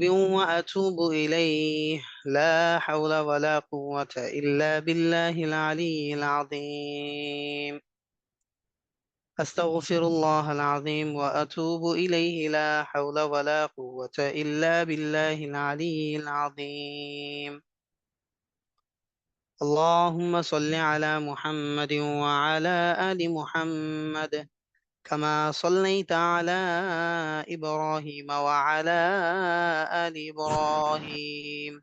وأتوب إليه لا حول ولا قوة إلا بالله العلي العظيم أستغفر الله العظيم وأتوب إليه لا حول ولا قوة إلا بالله العلي العظيم اللهم صل على محمد وعلى آل محمد كما صليت على إبراهيم وعلى آل إبراهيم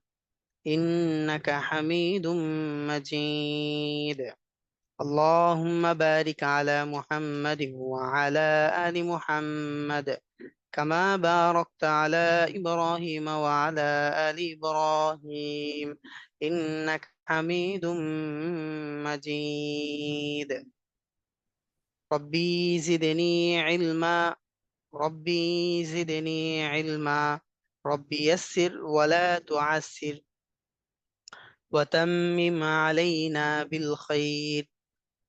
إنك حميد مجيد اللهم بارك على محمد وعلى آل محمد كما باركت على إبراهيم وعلى آل إبراهيم إنك حميد مجيد ربي زدني علما ربي زدني علما ربي يسر ولا تعسر وتمم علينا بالخير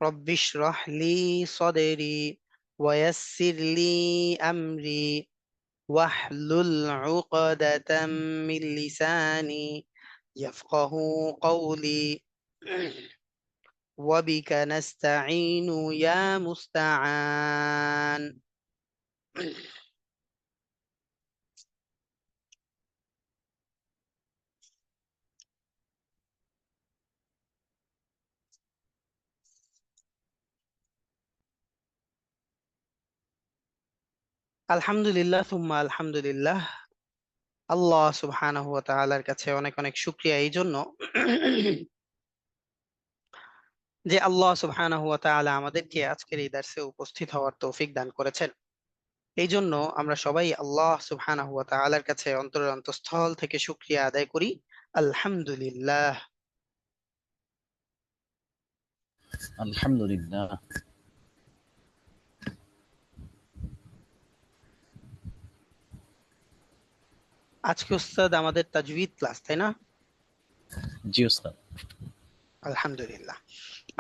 رب اشرح لي صدري ويسر لي أمري واحلل عقدة من لساني يفقه قولي وبك نستعين يا مستعان আলহামদুলিল্লাহ থুম্মা আলহামদুলিল্লাহ আল্লাহ সুবহানাহু ওয়া তাআলার কাছে অনেক অনেক শুকরিয়া এই জন্য যে আল্লাহ সুবহানাহু ওয়া তাআলা আমাদেরকে আজকের এই দার্সে উপস্থিত হওয়ার তৌফিক দান করেছেন। এই জন্য আমরা সবাই আল্লাহ সুবহানাহু ওয়া তাআলার কাছে অন্তরের অন্তঃস্থল থেকে শুকরিয়া আদায় করি আলহামদুলিল্লাহ। আলহামদুলিল্লাহ। আজকে উস্তাদ আমাদের তাজউইদ ক্লাস, তাই না? জি উস্তাদ। আলহামদুলিল্লাহ।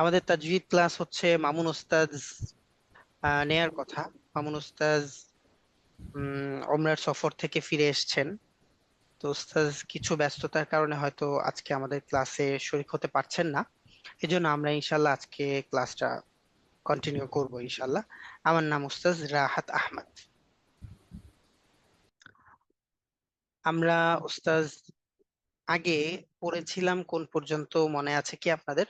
আমাদের তাজউইদ ক্লাস হচ্ছে মামুন উস্তাদ নেয়ার কথা। মামুন উস্তাদ ওমরার সফর থেকে ফিরে এসেছেন, তো উস্তাদ কিছু ব্যস্ততার কারণে হয়তো আজকে আমাদের ক্লাসে শরীক হতে পারছেন না। এজন্য আমরা ইনশাল্লাহ আজকে ক্লাসটা কন্টিনিউ করব ইনশাল্লাহ। আমার নাম উস্তাদ রাহাত আহমদ। আমরা উস্তাদ আগে পড়েছিলাম কোন পর্যন্ত মনে আছে কি আপনাদের?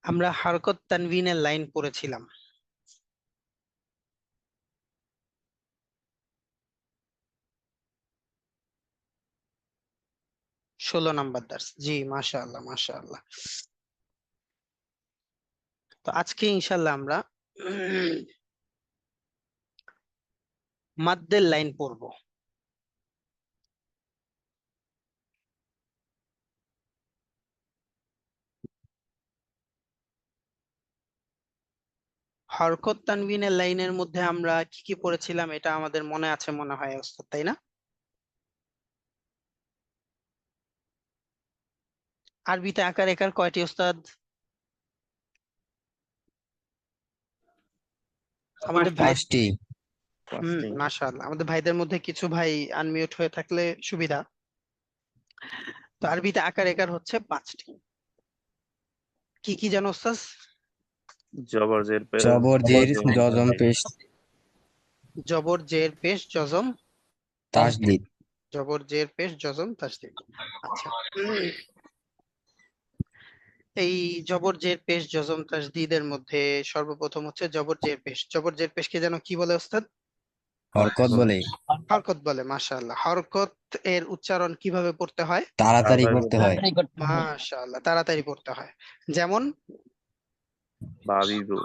আমরা হরকত তানবিনের লাইন পড়েছিলাম। 16 নম্বর দার্স। জি, মাশাআল্লাহ মাশাআল্লাহ। তো আজকে ইনশাল্লাহ আমরা মাদ্দের লাইন পড়বো। হরকত তানবিনের লাইনের মধ্যে আমরা কি কি পড়েছিলাম এটা আমাদের মনে আছে মনে হয় ওস্তাদ, তাই না? আরবিতে আকার একার কয়টি ওস্তাদ? আমাদের ভাই, পাঁচটি। মাশাআল্লাহ, আমাদের ভাইদের মধ্যে কিছু ভাই আনমিউট হয়ে থাকলে সুবিধা। তো আরবিতে আকার একার হচ্ছে 5টি। কি কি জানো ওস্তাদ? জবর জের জজম পেশ জবর জের পেশ জজম তাসদিদ। জবর জের পেশ জজম তাসদীদ। আচ্ছা, এই জবর জের পেশ জজম তাসদীদের মধ্যে সর্বপ্রথম হচ্ছে জবর জের পেশ। জবর জের পেশকে যেন কি বলে ওস্তাদ? হরকত বলে। হরকত বলে, মাশাআল্লাহ। হরকত এর উচ্চারণ কিভাবে পড়তে হয়? তাড়াতাড়ি করতে হয়। মাশাআল্লাহ, তাড়াতাড়ি পড়তে হয়। যেমন বাবিবু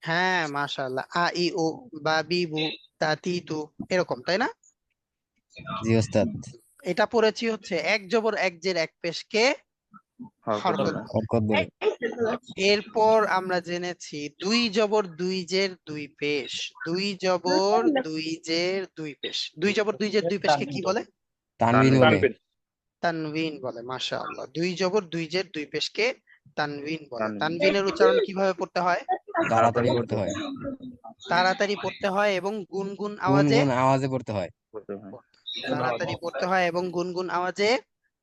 হ্যাঁ, মাশাআল্লাহ, আ ই উ বা বি বু তা তি তু, এরকম, তাই না? জি ওস্তাদ। এটা পড়েছি হচ্ছে এক জবর এক জের এক পেশকে হরকত বলে। হরকত বলে। এরপর আমরা জেনেছি দুই জবর দুই জের দুই পেশ। দুই জবর দুই জের দুই পেশ। দুই জবর দুই জের দুই পেশকে কি বলে? তানবিন বলে। তানবিন বলে। মাশাআল্লাহ। দুই জবর দুই জের দুই পেশকে তানবিন বলে। তানবিন। তানবিনের উচ্চারণ কিভাবে পড়তে হয়? তাড়াতাড়ি করতে হয়, তাড়াতাড়ি পড়তে হয় এবং গুনগুন আওয়াজে গুনগুন আওয়াজে পড়তে হয়। করতে হয়। তাড়াতাড়ি পড়তে হয় এবং গুনগুন আওয়াজে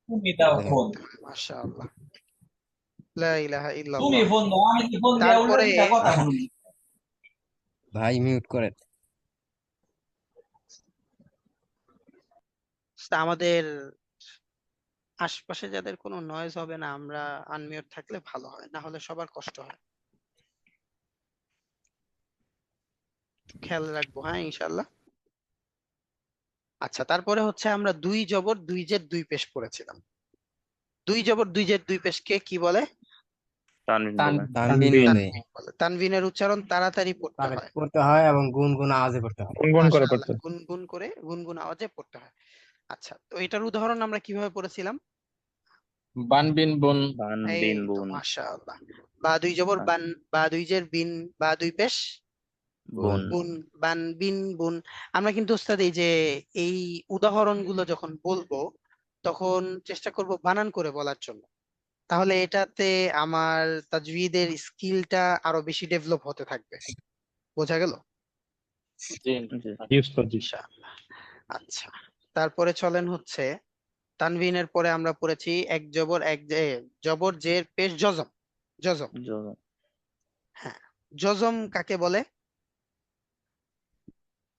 পড়তে হয়। মাশাআল্লাহ। লা ইলাহা ইল্লাল্লাহ। তারপরে ভাই মিউট করেন। আমাদের আশপাশে যাদের কোনো নয়েজ হবে না, আমরা আনমিউট থাকলে ভালো হয়, না হলে সবার কষ্ট হয়। খেয়াল রাখবো, হ্যাঁ, ইনশাল্লাহ। আচ্ছা, তারপরে হচ্ছে আমরা দুই জবর দুই জের দুই পেশ পড়েছিলাম। দুই জবর দুই জের দুই পেশকে কি বলে? তানবিন বলে। তানবিন বলে। তানবিন বলে। তানবিনের উচ্চারণ তাড়াতাড়ি পড়তে হয়, পড়তে হয় এবং গুনগুন আওয়াজে পড়তে হয়। মাশাআল্লাহ, গুনগুন করে গুনগুন আওয়াজে পড়তে হয়। আচ্ছা, তো এটার উদাহরণ আমরা কিভাবে পড়েছিলাম? বান এই বিন তো, বুন। মাশাআল্লাহ। বা দুই জবর বান, বা দুই জের বিন, বা দুই পেশ বুন। বুন, বান বিন বুন। আমরা কিন্তু ওস্তাদ এই যে এই উদাহরণগুলো যখন বলবো তখন চেষ্টা করব বানান করে বলার জন্য। তাহলে এটাতে আমার তাজউইদের স্কিলটা আরো বেশি ডেভেলপ হতে থাকবে। বোঝা গেল? জি। ইনশাআল্লাহ। আচ্ছা, তারপরে চলেন হচ্ছে তানভিনের পরে আমরা পড়েছি এক জবর এক জবর জের পেশ জজম। জজম, জ- হ্যাঁ। জজম কাকে বলে?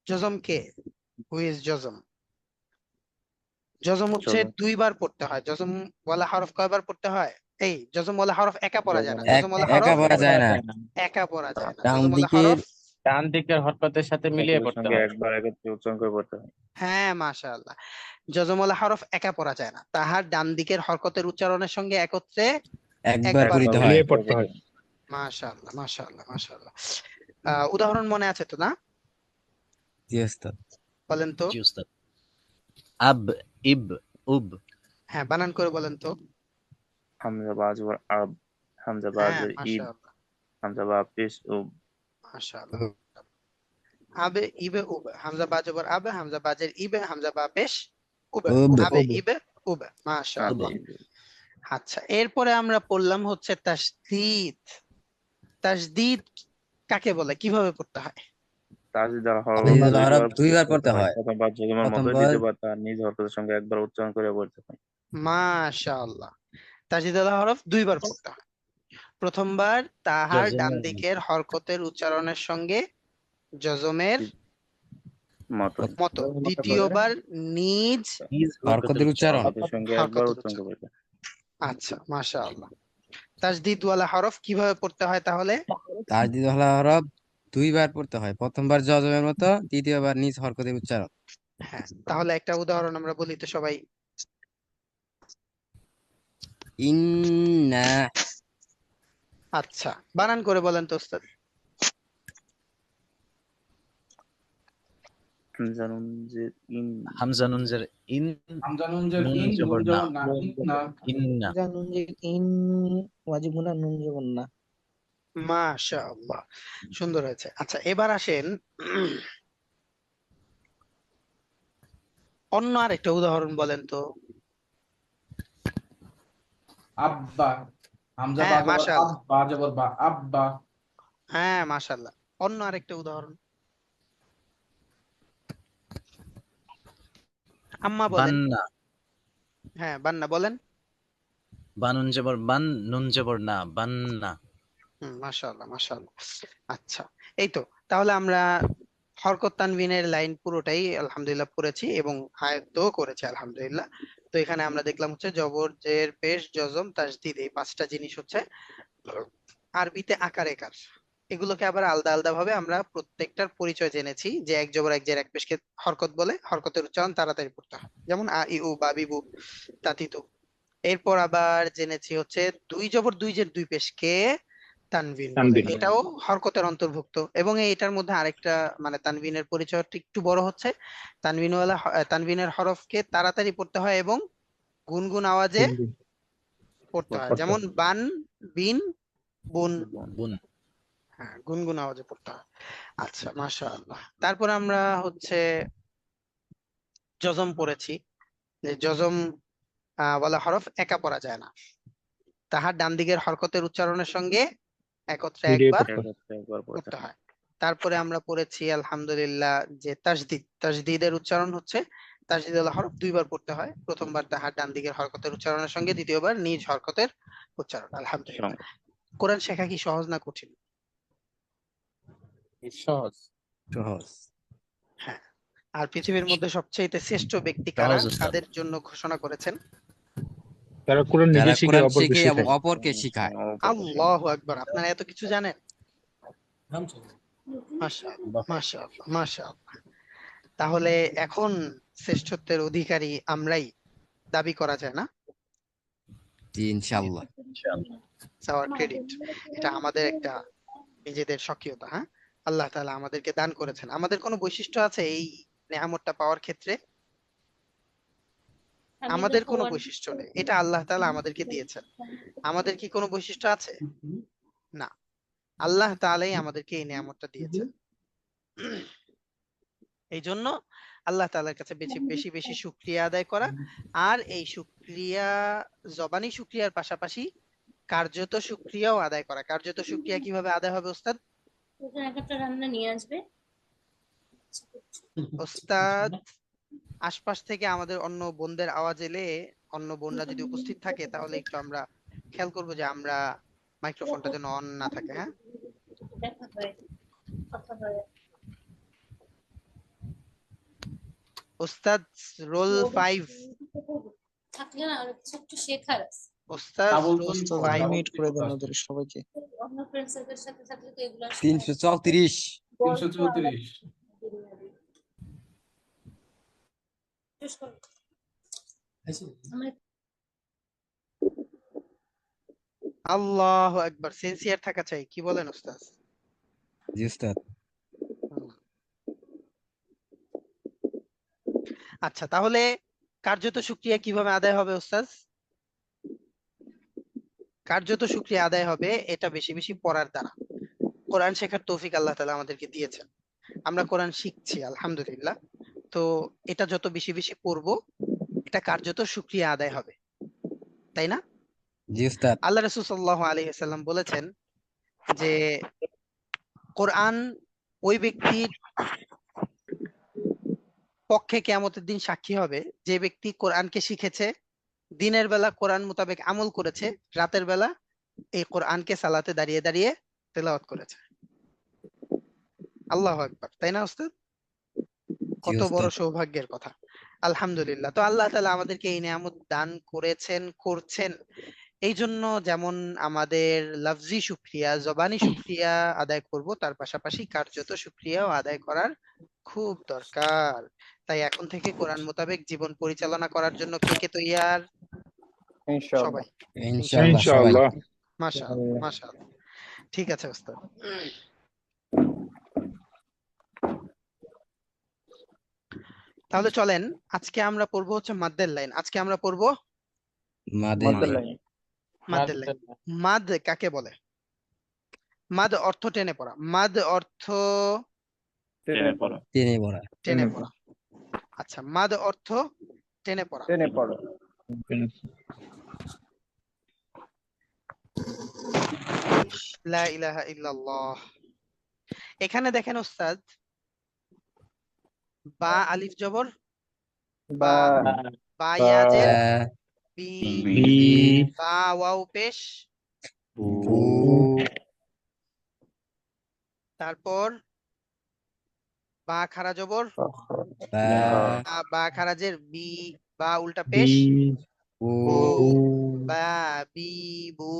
জজম কে? Who is জজম? জজম হচ্ছে জজম। দুইবার পড়তে হয়। জজম ওয়ালা হরফ কয়বার পড়তে হয়? এই জজম ওয়ালা হরফ একা পড়া যায় না। জজম ওয়ালা একা হরফ পড়া যায় না, একা পড়া যায় না। ডান জজম ওয়ালা দিকের হরফ, ডান দিকের হরকতের সাথে মিলিয়ে পড়তে হয়। একবার একত্রে উচ্চারণ করে পড়তে হয়। হ্যাঁ, মাশাআল্লাহ। জজম ওয়ালা হরফ একা পড়া যায় না, তাহার ডান দিকের হরকতের উচ্চারণের সঙ্গে একত্রে একবার একবার পড়িতে পড়তে হয়। হয়। মাশাআল্লাহ, মাশাআল্লাহ, মাশাআল্লাহ। উদাহরণ মনে আছে তো, না? জি ওস্তাদ। বলেন তো। জি উস্তাদ। আব, ইব, উব। হ্যাঁ, বানান করে বলেন তো। হামজা বা জবর আব, হামজা বা হ্যাঁ, জের ইব, মাশাআল্লাহ, হামজা বা পেশ উব। মাশাআল্লাহ। আবে ইবে উবে, হামজা বা জবর আবে, হামজা বাজের ইবে, হামজা বা পেশ উবে, উব। আবে ইবে উবে, আবে মাশাআল্লাহ। ইব। আচ্ছা, এরপরে আমরা পড়লাম হচ্ছে তাসদীদ। তাসদীদ কাকে বলে, কিভাবে পড়তে হয়? তাজদীদ আল হরফ তাজদীদুল হরফ দুইবার দুইবার পড়তে পড়তে হয়। হয়। প্রথমবার জজমের মতো, প্রথমবার দ্বিতীয়বার তার নিজ হরকতের সঙ্গে একবার উচ্চারণ করে পড়তে হয়। মাশাআল্লাহ। তাসদীদুল হরফ দুইবার পড়তে হয়। প্রথমবার তাহার ডান জজমের দিকের হরকতের উচ্চারণের সঙ্গে জজমের মতো। মতো, দ্বিতীয়বার নিজ নিজ হরকতের উচ্চারণ। হরকতের সঙ্গে একবার হরকতের উচ্চারণ উচ্চারণ। করে পড়তে হয়। আচ্ছা, মাশাআল্লাহ। তাসদীদ ওয়ালা হরফ কিভাবে পড়তে হয় তাহলে? তাজদীদুল হরফ দুইবার পড়তে হয়। প্রথমবার জজমের মতো, দ্বিতীয়বার নিজ হরকতের উচ্চারণ। হ্যাঁ, তাহলে একটা উদাহরণ আমরা বলি তো সবাই। ইন্না। আচ্ছা, বানান করে বলেন তো ওস্তাদ। হামজা নুন জের ইন। হামজা নুন জের ইন, নুন জবর না, ইন্না। নুন যে ইন, ওয়াজিব গুনা নুন জবর না। মাশাআল্লাহ, সুন্দর হয়েছে। আচ্ছা, এবার আসেন অন্য আরেকটা উদাহরণ বলেন তো। আব্বা, হামজা হ্যাঁ, বা জবর আব, মাশাআল্লাহ, বা জবর বা, আব্বা। হ্যাঁ, মাশাআল্লাহ। অন্য আরেকটা উদাহরণ। আম্মা বলেন। বান্না, হ্যাঁ, বান্না বলেন। বানুন জবর বান, নুন জবর না, বান্না। মাশাআল্লাহ, মাশাআল্লাহ। আচ্ছা, এই তো, তাহলে আমরা হরকত তানবিনের লাইন পুরোটাই আলহামদুলিল্লাহ পড়েছি এবং আয়ত্তও করেছি আলহামদুলিল্লাহ। তো এখানে আমরা দেখলাম হচ্ছে জবর জের পেশ জজম তাসদীদ, এই পাঁচটা জিনিস হচ্ছে আরবিতে আকার একার। এগুলোকে আবার আলাদা আলাদা ভাবে আমরা প্রত্যেকটার পরিচয় জেনেছি, যে এক জবর এক জের এক পেশকে হরকত বলে, হরকতের উচ্চারণ তাড়াতাড়ি পড়তে হয়, যেমন আ ই উ বা বিবু তাতিতু। এরপর আবার জেনেছি হচ্ছে দুই জবর দুই জের দুই পেশকে তানভিন বলে, এটাও হরকতের অন্তর্ভুক্ত। এবং এটার মধ্যে আরেকটা, মানে তানভিনের পরিচয়টা একটু বড় হচ্ছে, তানভিনের হরফকে তাড়াতাড়ি পড়তে হয় এবং গুনগুন আওয়াজে পড়তে হয়, যেমন বান, বিন, বুন। বুন। হ্যাঁ, গুনগুন আওয়াজে পড়তে হয়। আচ্ছা, মাশাআল্লাহ। তারপর আমরা হচ্ছে জজম পড়েছি, যে জজম বলা হরফ একা পড়া যায় না, তাহার ডান দিকের হরকতের উচ্চারণের সঙ্গে একত্রে একবার একবার পড়তে পড়তে হয়। তারপরে আমরা পড়েছি আলহামদুলিল্লাহ যে তাসদিদ, তাসদিদের উচ্চারণ হচ্ছে তাসদিদ আল হরফ দুইবার পড়তে হয়, প্রথমবার তাহার ডান দিকের হরকতের উচ্চারণের সঙ্গে, দ্বিতীয়বার নিজ হরকতের উচ্চারণ। আলহামদুলিল্লাহ। কোরআন শেখা কি সহজ না কঠিন? সহজ। সহজ। হ্যাঁ। আর পৃথিবীর মধ্যে সবচেয়ে শ্রেষ্ঠ ব্যক্তি কারা, সহজ উস্তাদ। কাদের জন্য ঘোষণা করেছেন? যারা কোরআন নিজে যারা শিখে কোরআন অপরকে শিখে এবং শেখায়। অপরকে শিখায়। আল্লাহু আকবার। আপনারা এত কিছু জানেন? মাশাআল্লাহ, মাশাআল্লাহ, মাশাআল্লাহ। তাহলে এখন শ্রেষ্ঠত্বের অধিকারী আমরাই দাবি করা যায় না? জি, ইনশাআল্লাহ। আওয়ার ক্রেডিট, এটা আমাদের একটা নিজেদের স্বকীয়তা। হ্যাঁ, আল্লাহ তাআলা আমাদেরকে দান করেছেন। আমাদের কোনো বৈশিষ্ট্য আছে এই নেয়ামতটা পাওয়ার ক্ষেত্রে? আমাদের কোনো বৈশিষ্ট্য নেই, এটা আল্লাহ তাআলা আমাদেরকে দিয়েছেন। আমাদের কি কোনো বৈশিষ্ট্য আছে? না, আল্লাহ তাআলাই আমাদেরকে এই নেয়ামতটা দিয়েছেন। এই জন্য আল্লাহ তাআলার কাছে বেশি বেশি বেশি শুকরিয়া আদায় করা, আর এই শুকরিয়া, জবানি শুকরিয়ার পাশাপাশি কার্যত শুকরিয়াও আদায় করা। কার্যত শুকরিয়া কিভাবে আদায় হবে ওস্তাদ? একটা রান্না নিয়ে আসবে ওস্তাদ, আশপাশ থেকে আমাদের অন্য বোনদের আওয়াজ এলে, অন্য বোনরা যদি উপস্থিত থাকে, তাহলে একটু আমরা খেয়াল করবো যে আমরা মাইক্রোফোনটা যেন অন না থাকে। হ্যাঁ, দেখা হয়, কথা হয়। ওস্তাদ রোল 5, থাকলে না আর কিছু একটু শেখার আছে। ওস্তাদ ডাবল রোল কি? 5। মিউট করে দেন ওদের সবাইকে। অন্য ফ্রেন্ডসদের সাথে থাকলে তো এগুলো 334। 334। আল্লাহু আকবার। সিনসিয়ার থাকা চাই, কি বলেন ওস্তাদ? জি উস্তাদ। আচ্ছা, তাহলে কার্যত শুকরিয়া কিভাবে আদায় হবে ওস্তাদ? কার্যত শুকরিয়া আদায় হবে এটা বেশি বেশি পড়ার দ্বারা। কোরআন শেখার তৌফিক আল্লাহ তাআলা আমাদেরকে দিয়েছেন, আমরা কোরআন শিখছি আলহামদুলিল্লাহ। তো এটা যত বেশি বেশি পড়বো, এটা কার্যত শুকরিয়া আদায় হবে, তাই না? জি উস্তাদ। আল্লাহ রাসূল সাল্লাল্লাহু আলাইহি ওয়াসাল্লাম বলেছেন যে কোরআন ওই ব্যক্তির পক্ষে কিয়ামতের দিন সাক্ষী হবে যে ব্যক্তি কোরআনকে শিখেছে, দিনের বেলা কোরআন মোতাবেক আমল করেছে, রাতের বেলা এই কোরআনকে সালাতে দাঁড়িয়ে দাঁড়িয়ে তেলাওয়াত করেছে। আল্লাহু আকবার, তাই না ওস্তাদ? জি কত বড় উস্তাদ। সৌভাগ্যের কথা। আলহামদুলিল্লাহ। তো আল্লাহ তাআলা আমাদেরকে এই নিয়ামত দান করেছেন, করছেন। এই জন্য যেমন আমাদের লফজি শুকরিয়া, জবানি শুকরিয়া আদায় করব, তার পাশাপাশি কার্যত শুকরিয়াও আদায় করার খুব দরকার। তাই এখন থেকে কোরআন মোতাবেক জীবন পরিচালনা করার জন্য কে কে তৈয়ার? সবাই ইনশাআল্লাহ সবাই। ইনশাআল্লাহ। মাশাআল্লাহ, মাশাআল্লাহ। ঠিক আছে ওস্তাদ। তাহলে চলেন আজকে আমরা পড়বো হচ্ছে মাদ্দের লাইন। আজকে আমরা পড়বো মাদের লাইন। মাদ্দের লাইন। মাদ কাকে বলে? মাদ অর্থ টেনে পড়া। মাদ অর্থ টেনে পড়া। টেনে পড়া। টেনে পড়া। আচ্ছা, মাদ অর্থ টেনে পড়া। লা ইলাহা ইল্লাল্লাহ। এখানে দেখেন ওস্তাদ, বা আলিফ জবর বা, বা ইয়াজের বি, বি বা ওয়াও পেশ, বু, তারপর বা খারা জবর, বা, বা খারাজের বি, বা উল্টা বি পেশ, বু, বু, বা বি বু।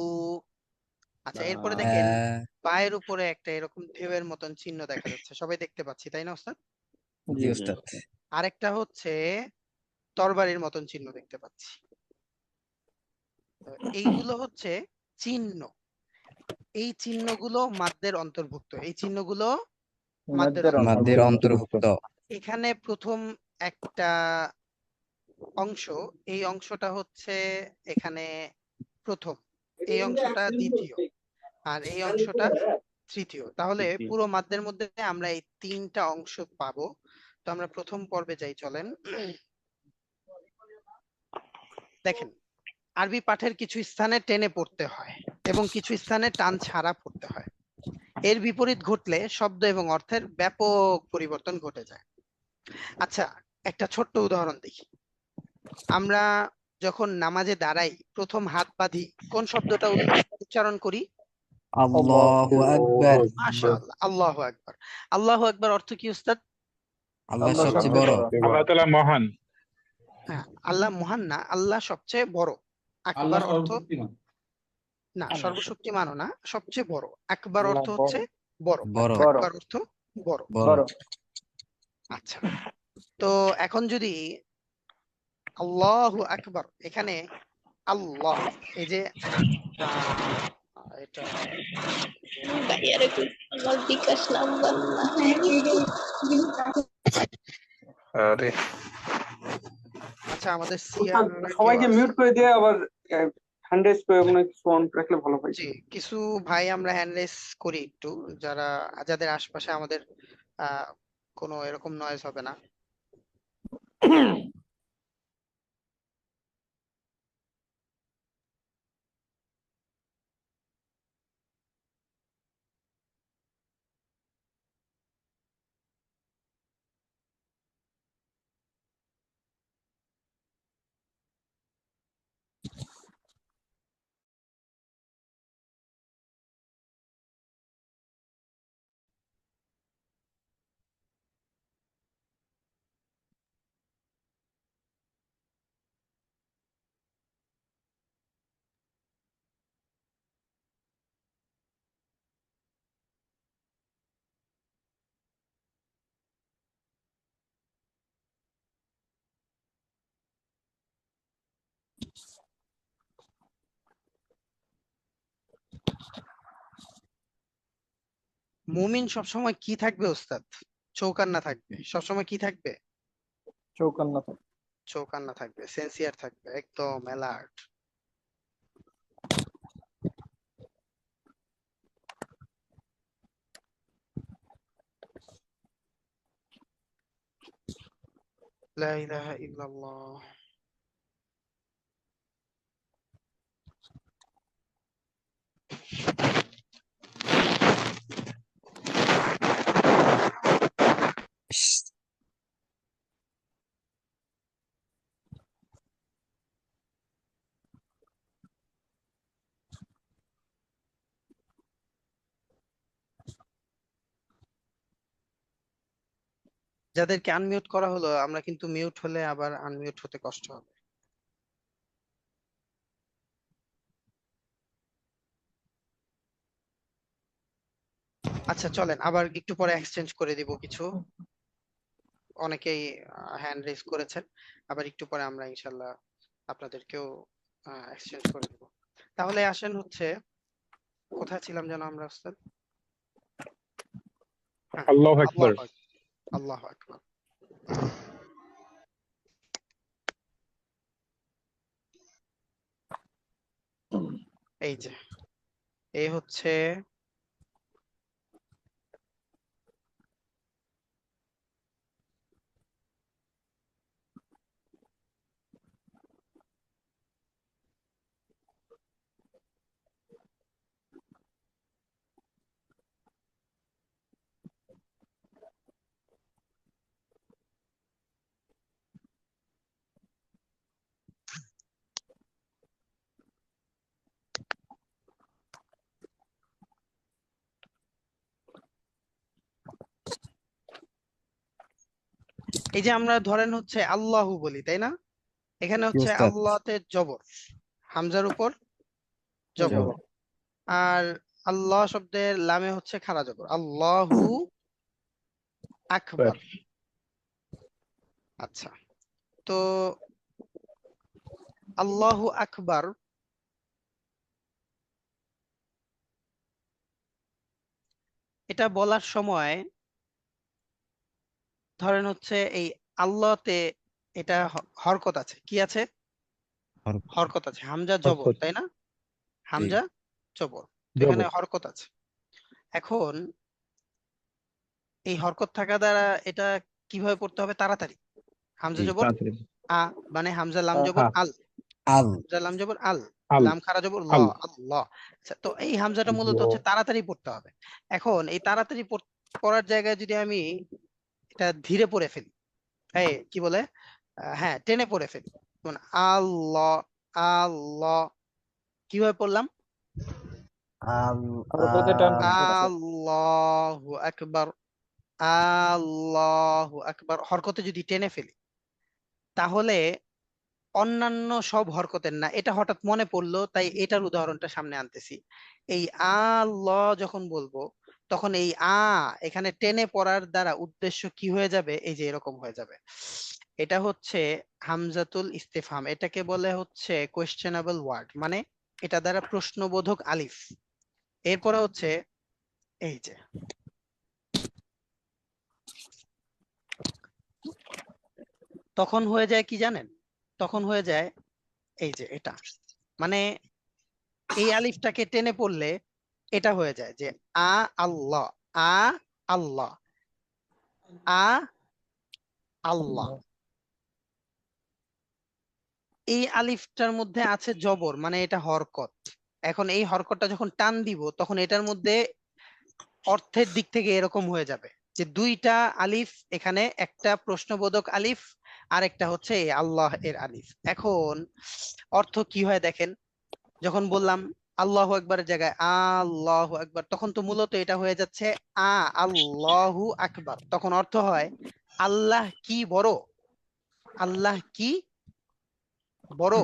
আচ্ছা, এরপরে দেখেন পায়ের উপরে একটা এরকম ঢেউয়ের মতন চিহ্ন দেখা যাচ্ছে, সবাই দেখতে পাচ্ছি, তাই না ওস্তাদ? জি উস্তাদ। আরেকটা হচ্ছে তরবারির মতন চিহ্ন দেখতে পাচ্ছি। তো এইগুলো হচ্ছে চিহ্ন, এই চিহ্নগুলো মাদ্দের অন্তর্ভুক্ত, এই চিহ্নগুলো মাদ্দের মাদের অন্তর্ভুক্ত। এখানে প্রথম একটা অংশ, এই অংশটা হচ্ছে এখানে প্রথম, এই অংশটা দ্বিতীয়, আর এই অংশটা তৃতীয়। তাহলে তৃতীয়। পুরো মাদ্দের মধ্যে আমরা এই তিনটা অংশ পাবো। তো আমরা প্রথম পর্বে যাই, চলেন। দেখেন, আরবি পাঠের কিছু স্থানে টেনে পড়তে হয় এবং কিছু স্থানে টান ছাড়া পড়তে হয়। এর বিপরীত ঘটলে শব্দ এবং অর্থের ব্যাপক পরিবর্তন ঘটে যায়। আচ্ছা, একটা ছোট্ট উদাহরণ দেখি। আমরা যখন নামাজে দাঁড়াই, প্রথম হাত বাঁধি, কোন শব্দটা উচ্চারণ করি? আল্লাহু আকবার। মাশাআল্লাহ, আল্লাহু আকবার। আল্লাহু আকবার অর্থ কি উস্তাদ? আল্লাহ সবচেয়ে বড়। আল্লাহ তাআলা মহান। হ্যাঁ, আল্লাহ মহান না, আল্লাহ সবচেয়ে বড়। আল্লাহ আকবার অর্থ সর্বশক্তিমান। না, সর্বশক্তিমানও না, সবচেয়ে বড়। আকবার আল্লাহ অর্থ হচ্ছে বড়, বড়। আকবার অর্থ বড়। বড়। আচ্ছা, তো এখন যদি আল্লাহু আকবার, এখানে আল্লাহ, এই যে এটা ভাইয়ারে কই আমার বিকাশ নাম্বার না। আরে আচ্ছা, আমাদের সিআর সবাইকে মিউট করে দিয়ে আবার হ্যান্ড রেজ করে কোনো কিছু অন রাখলে ভালো হয়। জি, কিছু ভাই আমরা হ্যান্ড রেজ করি একটু, যাদের আশপাশে আমাদের কোনো এরকম নয়েজ হবে না। মুমিন সবসময় কি থাকবে ওস্তাদ? চৌকান্না থাকবে। সবসময় কি থাকবে? চৌকান্না থাকে। চৌকান্না থাকবে, সেন্সিয়ার থাকবে, একদম অ্যালার্ট। লা ইলাহা ইল্লাল্লাহ। যাদেরকে আনমিউট করা হলো, আমরা কিন্তু মিউট হলে আবার আনমিউট হতে কষ্ট হবে। আচ্ছা, চলেন আবার একটু পরে এক্সচেঞ্জ করে দিব কিছু। অনেকেই হ্যান্ড রেজ করেছেন, আবার একটু পরে আমরা ইনশাল্লাহ আপনাদেরকেও এক্সচেঞ্জ করে দিব। তাহলে আসেন হচ্ছে, কোথায় ছিলাম যেন আমরা ওস্তাদ? হ্যাঁ, আল্লাহু আকবার। আল্লাহু আকবার। আল্লাহু আকবার। এই যে, এই হচ্ছে এই যে আমরা ধরেন হচ্ছে আল্লাহু বলি, তাই না? এখানে হচ্ছে উস্তাদ। আল্লাহতে জবর, হামজার উপর জবর, জবর। আর আল্লাহ শব্দের লামে হচ্ছে খাড়া জবর, আল্লাহু আকবার। আচ্ছা, তো আল্লাহু আকবার এটা বলার সময় ধরেন হচ্ছে এই আল্লাহতে এটা হরকত আছে, কি আছে? হরকত। হরকত আছে, হামজা জবর, হরকত। তাই না? হামজা জবর, জবর। এখানে হরকত আছে। এখন এই হরকত থাকা দ্বারা এটা কিভাবে পড়তে হবে? তাড়াতাড়ি। হামজা জি। জবর তাড়াতাড়ি। আ, মানে হামজা লাম জবর আল, আল। হামজা লাম জবর আল, আল লাম খারা জবর ল, আল আল্লাহ। আচ্ছা, তো এই হামজাটা মূলত হচ্ছে তাড়াতাড়ি পড়তে হবে। এখন এই তাড়াতাড়ি পড়ার জায়গায় যদি আমি এটা ধীরে পড়ে ফেলি, এই কি বলে, হ্যাঁ টেনে পড়ে ফেলি, যেমন আল্লাহ, আল্লাহ, কিভাবে পড়লাম? আল্লাহু আকবার, আল্লাহু আকবার। হরকতে যদি টেনে ফেলি তাহলে অন্যান্য সব হরকতের না, এটা হঠাৎ মনে পড়লো তাই এটার উদাহরণটা সামনে আনতেছি। এই আল্লাহ যখন বলবো তখন এই এখানে টেনে পড়ার দ্বারা উদ্দেশ্য কি হয়ে যাবে? এই যে এরকম হয়ে যাবে। এটা হচ্ছে হামজাতুল ইস্তেফহাম, এটাকে বলে হচ্ছে কোয়েশ্চেনেবল ওয়ার্ড, মানে এটা দ্বারা প্রশ্নবোধক আলিফ। এরপরে হচ্ছে এই যে তখন হয়ে যায় কি জানেন? তখন হয়ে যায় এই যে এটা, মানে এই আলিফটাকে টেনে পড়লে এটা হয়ে যায় যে আল্লাহ, আল্লাহ, আল্লাহ। এই আলিফটার মধ্যে আছে জবর, মানে এটা হরকত। এখন এই হরকতটা যখন টান দিব তখন এটার মধ্যে অর্থের দিক থেকে এরকম হয়ে যাবে যে দুইটা আলিফ, এখানে একটা প্রশ্নবোধক আলিফ আর একটা হচ্ছে এই আল্লাহ এর আলিফ। এখন অর্থ কি হয় দেখেন, যখন বললাম আল্লাহু আকবারের জায়গায় আল্লাহু আকবার, তখন তো মূলত এটা হয়ে যাচ্ছে আল্লাহু আকবার। তখন অর্থ হয় আল্লাহ কি বড়, আল্লাহ কি বড়।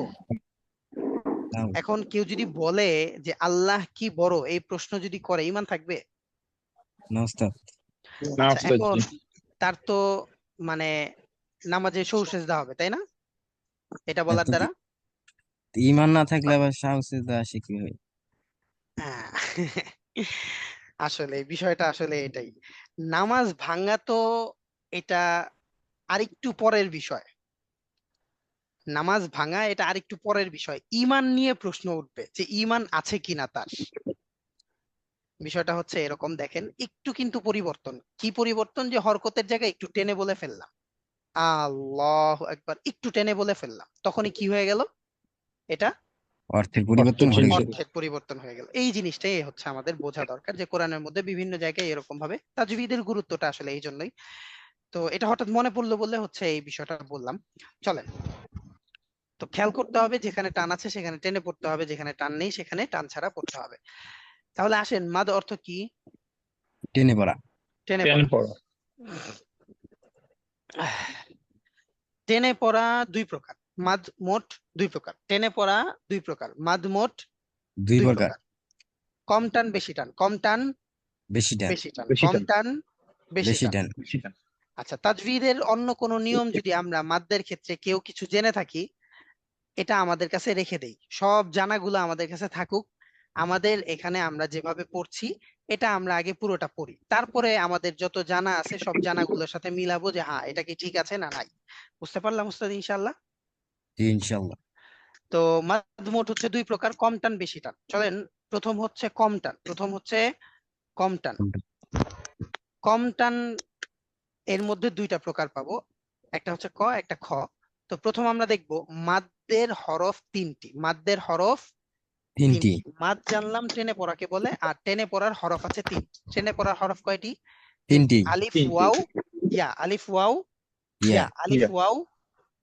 এখন কেউ যদি বলে যে আল্লাহ কি বড়, এই প্রশ্ন যদি করে, ঈমান থাকবে? না আচ্ছা, উস্তাদ এখন জি। তার তো মানে নামাজে সহু সেজদা হবে, তাই না? এটা বলার দ্বারা ঈমান না থাকলে আবার সাহস আসে কি হয়? হ্যাঁ, আসলে বিষয়টা আসলে এটাই। নামাজ ভাঙ্গা তো এটা আরেকটু পরের বিষয়, নামাজ ভাঙা এটা আরেকটু পরের বিষয়। ঈমান নিয়ে প্রশ্ন উঠবে যে ঈমান আছে কিনা তার। বিষয়টা হচ্ছে এরকম, দেখেন একটু কিন্তু পরিবর্তন। কি পরিবর্তন? যে হরকতের জায়গায় একটু টেনে বলে ফেললাম, আল্লাহু আকবার, একটু টেনে বলে ফেললাম, তখনই কি হয়ে গেল? এটা অর্থের পরিবর্তন ঘটে গেল। অর্থের পরিবর্তন হয়ে গেল। এই জিনিসটাই হচ্ছে আমাদের বোঝা দরকার, যে কোরআনের মধ্যে বিভিন্ন জায়গায় এরকম ভাবে তাজবিদের গুরুত্বটা আসলে এই জন্যই। তো এটা হঠাৎ মনে পড়লো বলে হচ্ছে এই বিষয়টা বললাম। চলেন, তো খেয়াল করতে হবে যেখানে টান আছে সেখানে টেনে পড়তে হবে, যেখানে টান নেই সেখানে টান ছাড়া পড়তে হবে। তাহলে আসেন, মাদ অর্থ কি? টেনে পড়া। টেনে টেন পড়া। পড়া। টেনে পড়া দুই প্রকার, মাদ মোট দুই প্রকার। টেনে পড়া দুই প্রকার, মাদ মোট দুই দুই প্রকার। প্রকার। কম টান বেশি টান, কম টান বেশি টান। বেশি টান, বেশি কম টান। টান বেশি বেশি টান। টান। আচ্ছা, তাজভিদের অন্য কোনো নিয়ম যদি আমরা মাদ্দের ক্ষেত্রে কেউ কিছু জেনে থাকি, এটা আমাদের কাছে রেখে দেই, সব জানাগুলো আমাদের কাছে থাকুক। আমাদের এখানে আমরা যেভাবে পড়ছি এটা আমরা আগে পুরোটা পড়ি, তারপরে আমাদের যত জানা আছে সব জানাগুলোর সাথে মিলাবো যে হ্যাঁ এটা কি ঠিক আছে না নাই। বুঝতে পারলাম উস্তাদ ইনশাআল্লাহ? জি ইনশাল্লাহ। তো মাদ মোট হচ্ছে দুই প্রকার, কম টান বেশি টান। চলেন, প্রথম হচ্ছে কম টান। প্রথম হচ্ছে কম টান। কম টান এর মধ্যে দুইটা প্রকার পাবো, একটা হচ্ছে ক, একটা খ। তো প্রথম আমরা দেখব মাদ্দের হরফ তিনটি। মাদ্দের হরফ তিনটি। মাদ জানলাম টেনে পড়াকে বলে, আর টেনে পড়ার হরফ আছে তিন। টেনে পড়ার হরফ কয়টি? তিনটি। আলিফ ওয়াও ইয়া, আলিফ ওয়াও ইয়া। ইয়া, আলিফ ওয়াও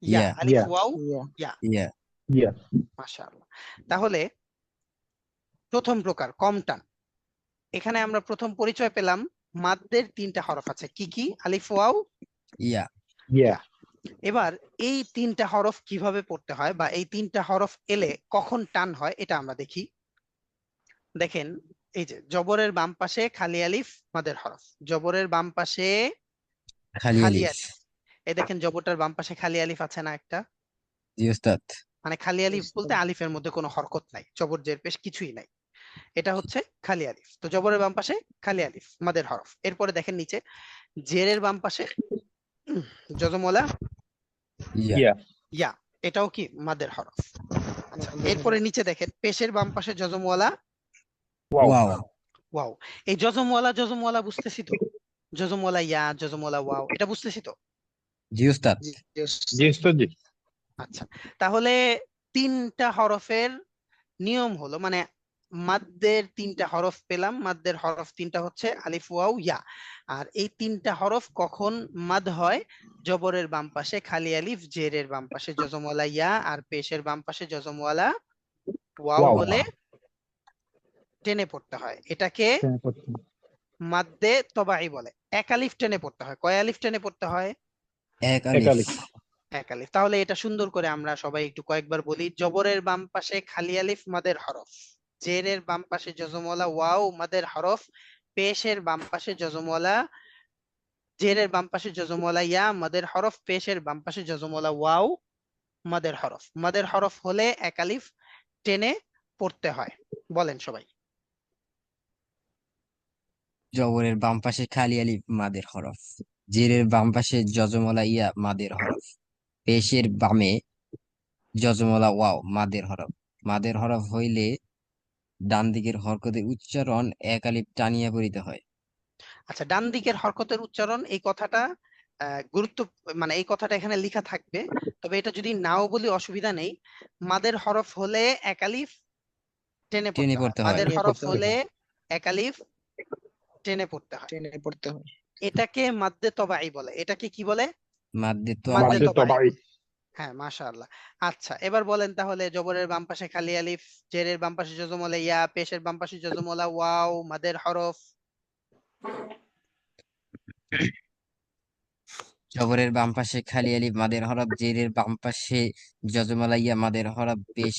ইয়া, ইয়া। আলিফ ওয়াও ইয়া ইয়া। ইয়া। ইয়া। মাশাআল্লাহ। তাহলে প্রথম প্রকার কম টান, এখানে আমরা প্রথম পরিচয় পেলাম মাদ্দের তিনটা হরফ আছে। কি কি? আলিফ ওয়াও ইয়া। ইয়া। ইয়া। এবার এই তিনটা হরফ কিভাবে পড়তে হয়, বা এই তিনটা হরফ এলে কখন টান হয়, এটা আমরা দেখি। দেখেন, এই যে জবরের বাম পাশে খালি আলিফ মাদের হরফ, জবরের বাম পাশে খালি খালি আলিফ। আলিফ। এই দেখেন জবরটার বাম পাশে খালি আলিফ আছে না একটা? জি উস্তাদ। মানে খালি আলিফ বলতে আলিফের মধ্যে কোনো হরকত নাই, জবর জের পেশ কিছুই নাই, এটা হচ্ছে খালি আলিফ। তো জবরের বাম পাশে খালি আলিফ মাদের হরফ। এরপরে দেখেন নিচে জেরের বাম পাশে জজমওয়ালা ইয়া। ইয়া। ইয়া, এটাও কি মাদের হরফ। আচ্ছা, এরপরে নিচে দেখেন পেশের বাম পাশে যজমওয়ালা ওয়াও ওয়াও। এই যজমওয়ালা বুঝতেছি তো, যজমওয়ালা ইয়া, যজমওয়ালা ওয়াও, এটা বুঝতেছি তো। জি উস্তাদ। জি উস্তাদ জি। আচ্ছা, তাহলে তিনটা হরফের নিয়ম হলো, মানে মাদ্দের তিনটা হরফ পেলাম, মাদ্দের হরফ তিনটা হচ্ছে আলিফ ওয়াও ইয়া। আর এই তিনটা হরফ কখন মাদ হয়? জবরের বাম পাশে খালি আলিফ, জেরের বাম পাশে যজমওয়ালা ইয়া, আর পেশের বাম পাশে যজমওয়ালা ওয়াও হলে টেনে পড়তে হয়। এটাকে মাদ্দে তবাই বলে। এক আলিফ টেনে পড়তে হয়। কয় আলিফ টেনে পড়তে হয়? এক আলিফ। এক আলিফ। তাহলে এটা সুন্দর করে আমরা সবাই একটু কয়েকবার বলি। জবরের বাম পাশে খালি আলিফ মাদের হরফ, জেরের বাম পাশে যজমওয়ালা ওয়াও মাদের হরফ, পেশের বাম পাশে যজমওয়ালা, জেরের বাম পাশে যজমওয়ালা ইয়া মাদের হরফ, পেশের বাম পাশে যজমওয়ালা ওয়াও মাদের হরফ। মাদের হরফ হলে এক আলিফ টেনে পড়তে হয়। বলেন সবাই। জবরের বাম পাশে খালি আলিফ মাদের হরফ, জেরের বাম পাশে যজমলা ইয়া মাদের হরফ, পেশের বামে যজমলা ওয়াও মাদের হরফ। মাদের হরফ হইলে ডান দিকের হরকতের উচ্চারণ এক আলিফ টানিয়া পড়িতে হয়। আচ্ছা, ডান দিকের হরকতের উচ্চারণ, এই কথাটা গুরুত্ব, মানে এই কথাটা এখানে লেখা থাকবে, তবে এটা যদি নাও বলি অসুবিধা নেই। মাদের হরফ হলে এক আলিফ টেনে টেনে পড়তে হয়। পড়তে হয়। মাদের হরফ হলে এক আলিফ টেনে পড়তে হয়। টেনে পড়তে হয়। এটাকে মাদ্দে তবাই বলে। এটাকে কি বলে? মাদ্দে মাদ্দে তবাই। তবাই। হ্যাঁ, মাশাআল্লাহ। আচ্ছা, এবার বলেন তাহলে জবরের বাম পাশে খালি আলিফ, জেরের বাম পাশে যজমলা ইয়া, পেশের বাম পাশে যজমলা ওয়াও মাদের হরফ। জবরের বাম পাশে খালি আলিফ মাদের হরফ, জেরের বাম পাশে যজমলা ইয়া মাদের হরফ, পেশ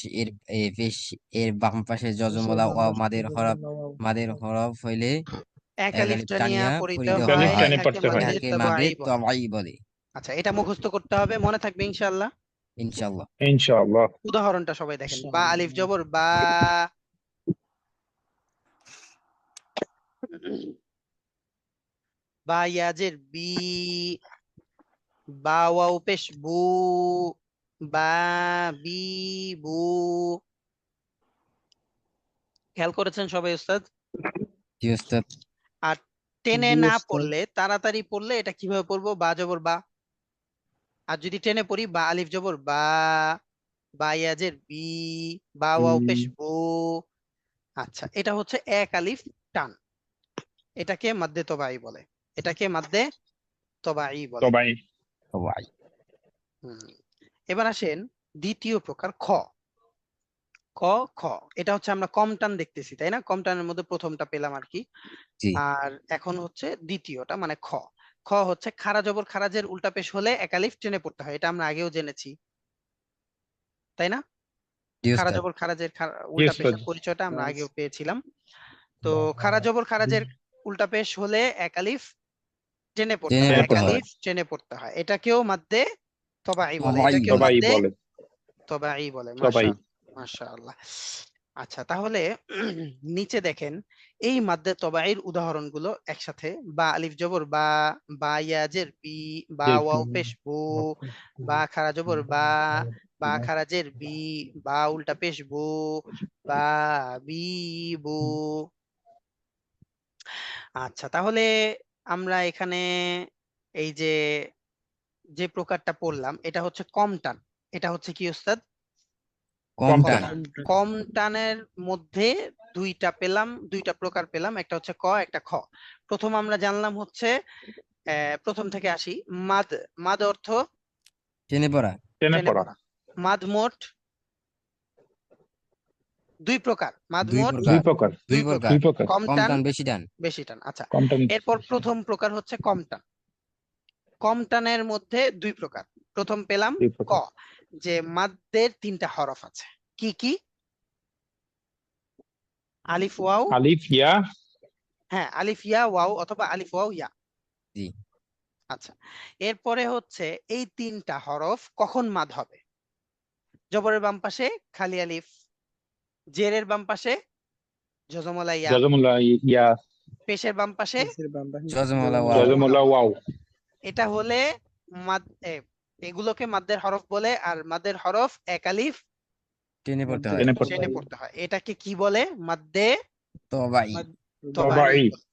এর বাম পাশে যজমলা ওয়াও মাদের হরফ। মাদের হরফ হইলে এক এক আলিফ আলিফ টানিয়া টানিয়া পড়িতে পড়িতে হয়। হয়। এটাকে মাদ্দে এটাকে তবাই মাদ্দে বলে। তবাই বলে। আচ্ছা, এটা মুখস্থ করতে হবে, মনে থাকবে ইনশাআল্লাহ। ইনশাআল্লাহ। উদাহরণটা সবাই দেখেন। বা আলিফ জবর বা, বা ইয়াজের বি, বা ওয়াও পেশ বু, বা বি বু। খেয়াল করেছেন সবাই উস্তাদ? জি উস্তাদ। আর টেনে জি না উস্তাদ। পড়লে, তাড়াতাড়ি পড়লে এটা কিভাবে পড়বো? বা জবর বা। আর যদি টেনে পড়ি, বা আলিফ জবর বা, বা ইয়াজের বি, বা ওয়াও পেশ বু। আচ্ছা, এটা হচ্ছে এক আলিফ টান। এটাকে মাদ্দে তবাই বলে। এটাকে মাদ্দে তবাই বলে। তবাই। হুম। এবার আসেন দ্বিতীয় প্রকার খ। ক খ, এটা হচ্ছে আমরা কম টান দেখতেছি, তাই না? কম টানের মধ্যে প্রথমটা পেলাম আর কি। জি আর এখন হচ্ছে দ্বিতীয়টা, মানে খ। খ হচ্ছে খারা জবর খারাজের উল্টা পেশ হলে এক আলিফ টেনে পড়তে হয়। এটা আমরা আগেও জেনেছি, তাই না? জি খারা উস্তাদ। জবর খারাজের উল্টা পেশের পরিচয়টা আমরা আগেও পেয়েছিলাম। তো খারা জবর খারাজের উল্টা পেশ হলে এক আলিফ টেনে পড়তে টেনে হয়। এক পড়তে হয়। আলিফ টেনে পড়তে হয়। এটাকেও মাদ্দে তবাই বলে। তবাই এটাকেও বলে। মাদ্দে তবাই বলে। মাশাআল্লাহ। আচ্ছা, তাহলে নিচে দেখেন এই মাদ্দে তবাইর উদাহরণগুলো একসাথে। বা আলিফ জবর বা, বা ইয়াজের বি, বা ওয়াও পেশ বু, বা খারা জবর বা, বা খারাজের বি, বা উল্টা পেশ বু, বা বি বু। আচ্ছা, তাহলে আমরা এখানে এই যে যে প্রকারটা পড়লাম, এটা হচ্ছে কম টান। এটা হচ্ছে কি উস্তাদ? কম টান। কম টানের মধ্যে দুইটা পেলাম, দুইটা প্রকার পেলাম, একটা হচ্ছে ক, একটা খ। প্রথম আমরা জানলাম হচ্ছে, প্রথম থেকে আসি। মাদ। মাদ অর্থ টেনে পড়া। টেনে পড়া। মাদ মোট দুই প্রকার। মাদ দুই মোট প্রকার। দুই প্রকার। কম কম টান, টান, বেশি টান। বেশি টান। আচ্ছা, এরপর প্রথম প্রকার হচ্ছে কম টান। কম টানের মধ্যে দুই প্রকার। প্রথম পেলাম ক, যে মাদ্দের তিনটা হরফ আছে। কি কি? আলিফ ওয়াও। আলিফ ইয়া। হ্যাঁ, আলিফ ইয়া ওয়াও, অথবা আলিফ ওয়াও ইয়া। জি। আচ্ছা, এরপরে হচ্ছে এই তিনটা হরফ কখন মাদ হবে? জবরের বাম পাশে খালি আলিফ, জেরের বাম পাশে যজমলা ইয়া, পেশের বাম পাশে যজমলা যজমলা ওয়াও। ওয়াও। এটা হলে মাদ, এগুলোকে মাদ্দের হরফ বলে। আর মাদ্দের হরফ এক আলিফ টেনে পড়তে হয়। টেনে পড়তে টেনে পড়তে হয়, এটাকে কি বলে? মাদ্দে তবাই। তবাই তবাই। বলে।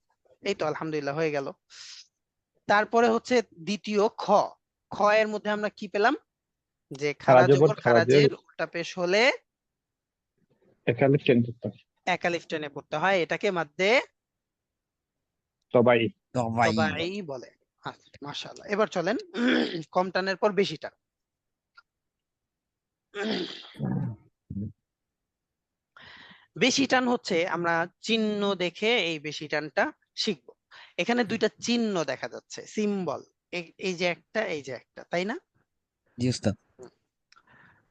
এই তো আলহামদুলিল্লাহ হয়ে গেল। তারপরে হচ্ছে দ্বিতীয় খ। খ এর মধ্যে আমরা কি পেলাম? যে খারা খারা জবর জবর খারাজের উল্টা পেশ হলে একালিফ টেনে পড়তে হয়। একালিফ টেনে পড়তে হয়, এটাকে মাদ্দে তবাই। তবাই। তবাই বলে। আচ্ছা, মাশাআল্লাহ। এবার চলেন কম টানের পর বেশি টান। বেশি টান হচ্ছে আমরা চিহ্ন দেখে এই বেশি টানটা শিখবো। এখানে দুইটা চিহ্ন দেখা যাচ্ছে, সিম্বল, এই যে একটা, এই যে একটা, তাই না? জি উস্তাদ।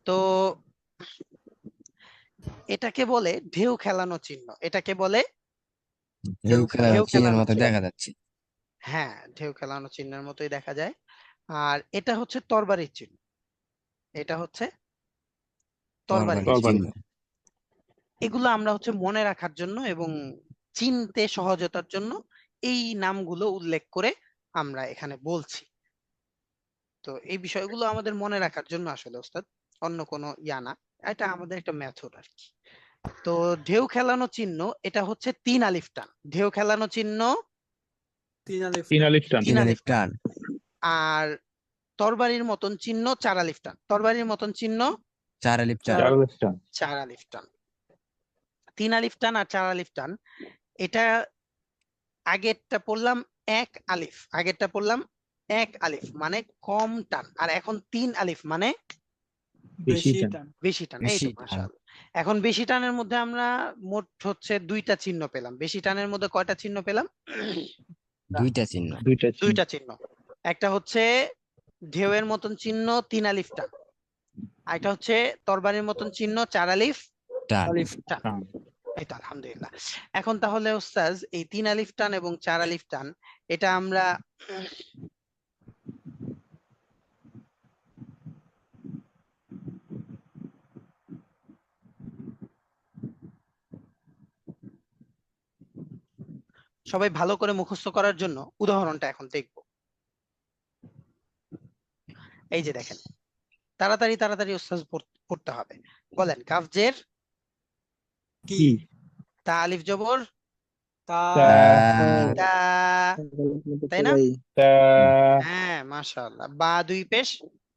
তো এটাকে বলে ঢেউ খেলানো চিহ্ন, এটাকে বলে ঢেউ খেলা ঢেউ চিহ্নের খেলানো মতো চিহ্ন। দেখা যাচ্ছে। হ্যাঁ, ঢেউ খেলানো চিহ্নের মতোই দেখা যায়। আর এটা হচ্ছে তরবারির চিহ্ন, এটা হচ্ছে তরবারির তরবারির চিহ্ন। চিহ্ন। এগুলো আমরা হচ্ছে মনে রাখার জন্য এবং চিনতে সহজতার জন্য এই নামগুলো উল্লেখ করে আমরা এখানে বলছি। তো এই বিষয়গুলো আমাদের মনে রাখার জন্য আসলে ওস্তাদ, অন্য কোনো ইয়া না, এটা আমাদের একটা মেথড আর কি। তো ঢেউ খেলানো চিহ্ন এটা হচ্ছে 3 আলিফ টান। ঢেউ খেলানো চিহ্ন 3 আলিফ টান। 3 আলিফ টান। টান। আর তরবারির মতন চিহ্ন 4 আলিফ টান। তরবারির মতন চিহ্ন 4 আলিফ টান। 4 আলিফ টান। 4 আলিফ টান। 3 আলিফ টান আর 4 আলিফ টান, এটা আগেরটা পড়লাম 1 আলিফ, আগেরটা পড়লাম 1 আলিফ মানে কম টান, আর এখন 3 আলিফ মানে বেশি টান। বেশি টান। এই বেশি তো টান। মাশাআল্লাহ। এখন বেশি টানের মধ্যে আমরা মোট হচ্ছে 2টা চিহ্ন পেলাম। বেশি টানের মধ্যে কয়টা চিহ্ন পেলাম? 2টা চিহ্ন। 2টা চিহ্ন। 2টা চিহ্ন। একটা হচ্ছে ঢেউয়ের মতন চিহ্ন 3 আলিফ টান, আর এটা হচ্ছে তরবারির মতন চিহ্ন 4 আলিফ টান। টান। টান। এই তো আলহামদুলিল্লাহ। এখন তাহলে ওস্তাজ এই 3 আলিফ টান এবং 4 আলিফ টান এটা আমরা সবাই ভালো করে মুখস্থ করার জন্য উদাহরণটা এখন দেখব। এই যে দেখেন, তাড়াতাড়ি তাড়াতাড়ি ওস্তাজ পড়তে হবে। বলেন, কাফজের কি? তা আলিফ জবর তা। তা, তাই না? তবাই। তা। হ্যাঁ মাশাআল্লাহ। বা দুই পেশ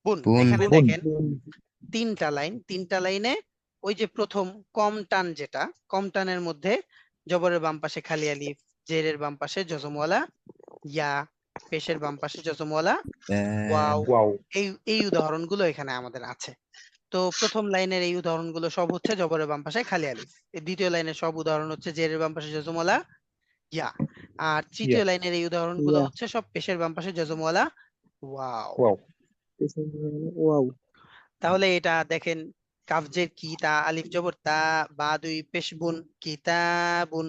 বুন। বুন। এখানে বুন। দেখেন 3টা লাইন, 3টা লাইনে ওই যে প্রথম কম টান, যেটা কম টানের মধ্যে জবরের বাম পাশে খালি আলিফ, জেরের বাম পাশে জজমওয়ালা ইয়া, পেশের বাম পাশে জজমওয়ালা ওয়াও। ওয়াও। এই উদাহরণগুলো এখানে আমাদের আছে। তো প্রথম লাইনের এই উদাহরণগুলো সব হচ্ছে জবরের বাম পাশে খালি আলিফ। এই দ্বিতীয় লাইনের সব উদাহরণ হচ্ছে জেরের বাম পাশে জজমওয়ালা ইয়া, আর তৃতীয় লাইনের এই উদাহরণগুলো ইয়া। হচ্ছে সব পেশের বাম পাশে জজমওয়ালা ওয়াও। ওয়াও। ওয়াও। তাহলে এটা দেখেন, কাফজের কি, তা আলিফ জবর তা, বা দুই পেশ বুন কিতাবুন।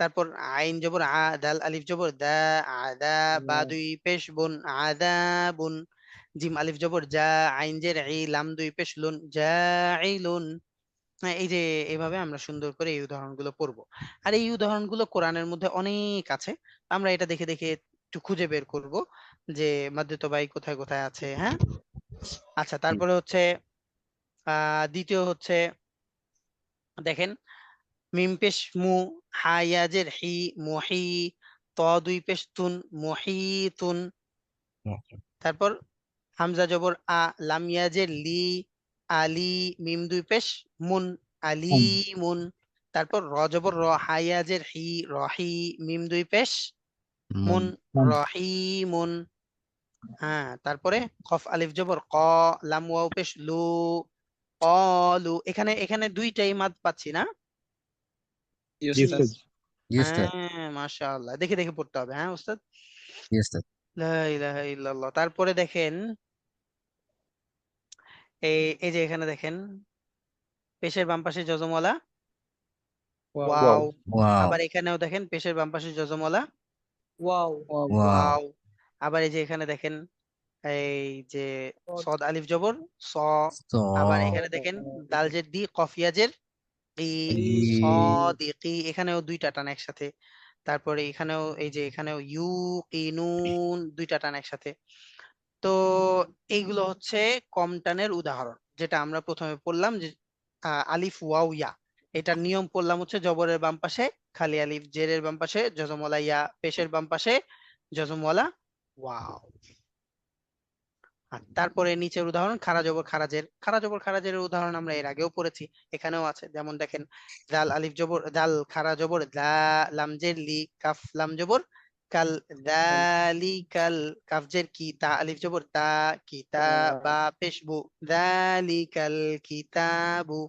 তারপর আইন জবর আ, দাল আলিফ জবর দা, আদা, বা দুই পেশ বুন আদাবুন। জিম আলিফ জবর যা, আইন জের ই, লাম দুই পেশ লুন জাইলুন। হ্যাঁ, এই যে এভাবে আমরা সুন্দর করে এই উদাহরণগুলো পড়বো। আর এই উদাহরণগুলো কোরআনের মধ্যে অনেক আছে, আমরা এটা দেখে দেখে একটু খুঁজে বের করব যে মাদ্দে তবাই কোথায় কোথায় আছে। হ্যাঁ, আচ্ছা। তারপরে হচ্ছে দ্বিতীয় হচ্ছে দেখেন, মিম পেশ মু, হা ইয়াজের হি, মহি, ত দুই পেশ তুন, মহিতুন। তারপর হামজা জবর আ, লাম ইয়াজের লি, আলি, মিম দুই পেশ মুন, আলিমুন। তারপর র জবর র, হা ইয়াজের হি, রহি, মিম দুই পেশ মুন, মুন। রহিমুন। হ্যাঁ, তারপরে কফ আলিফ জবর ক, লাম ওয়াও পেশ লু, অলু। এখানে এখানে দুইটাই মাদ পাচ্ছি না? জি উস্তাদ। জি উস্তাদ। হ্যাঁ মাশাআল্লাহ, দেখে দেখে পড়তে হবে। হ্যাঁ উস্তাদ। জি উস্তাদ। লা ইলাহা ইল্লাল্লাহ। তারপরে দেখেন এই এই যে এখানে দেখেন পেশের বাম পাশে জজমওয়ালা ওয়াও। ওয়াও। ওয়াও। আবার এখানেও দেখেন পেশের বাম পাশে জজমওয়ালা ওয়াও। ওয়াও। ওয়াও। আবার এই যে এখানে দেখেন এই যে সদ আলিফ জবর স। তো আবার এখানে দেখেন দাল জের দি, কফ ইয়াজের কি, সদিকি। এখানেও দুইটা টান একসাথে। তারপরে এখানেও এই যে এখানেও ইউ কিনুন, দুইটা টান একসাথে। তো এইগুলো হচ্ছে কম টানের উদাহরণ, যেটা আমরা প্রথমে পড়লাম যে আলিফ ওয়াও ইয়া, এটার নিয়ম পড়লাম হচ্ছে জবরের বাম পাশে খালি আলিফ, জেরের বাম পাশে জজমওয়ালা ইয়া, পেশের বাম পাশে জজমওয়ালা ওয়াও। আর তারপরে নিচের উদাহরণ খারা জবর খারাজের, খারা জবর খারাজের উদাহরণ আমরা এর আগেও পড়েছি, এখানেও আছে। যেমন দেখেন জাল আলিফ জবর জাল, খারা জবর দা, লাম জের লি, কাফ লাম জবর কাল, দালিকাল, কাফ জের কি, তা আলিফ জবর তা, কিতাবা পেশ বু, দালিকাল কিতাবু।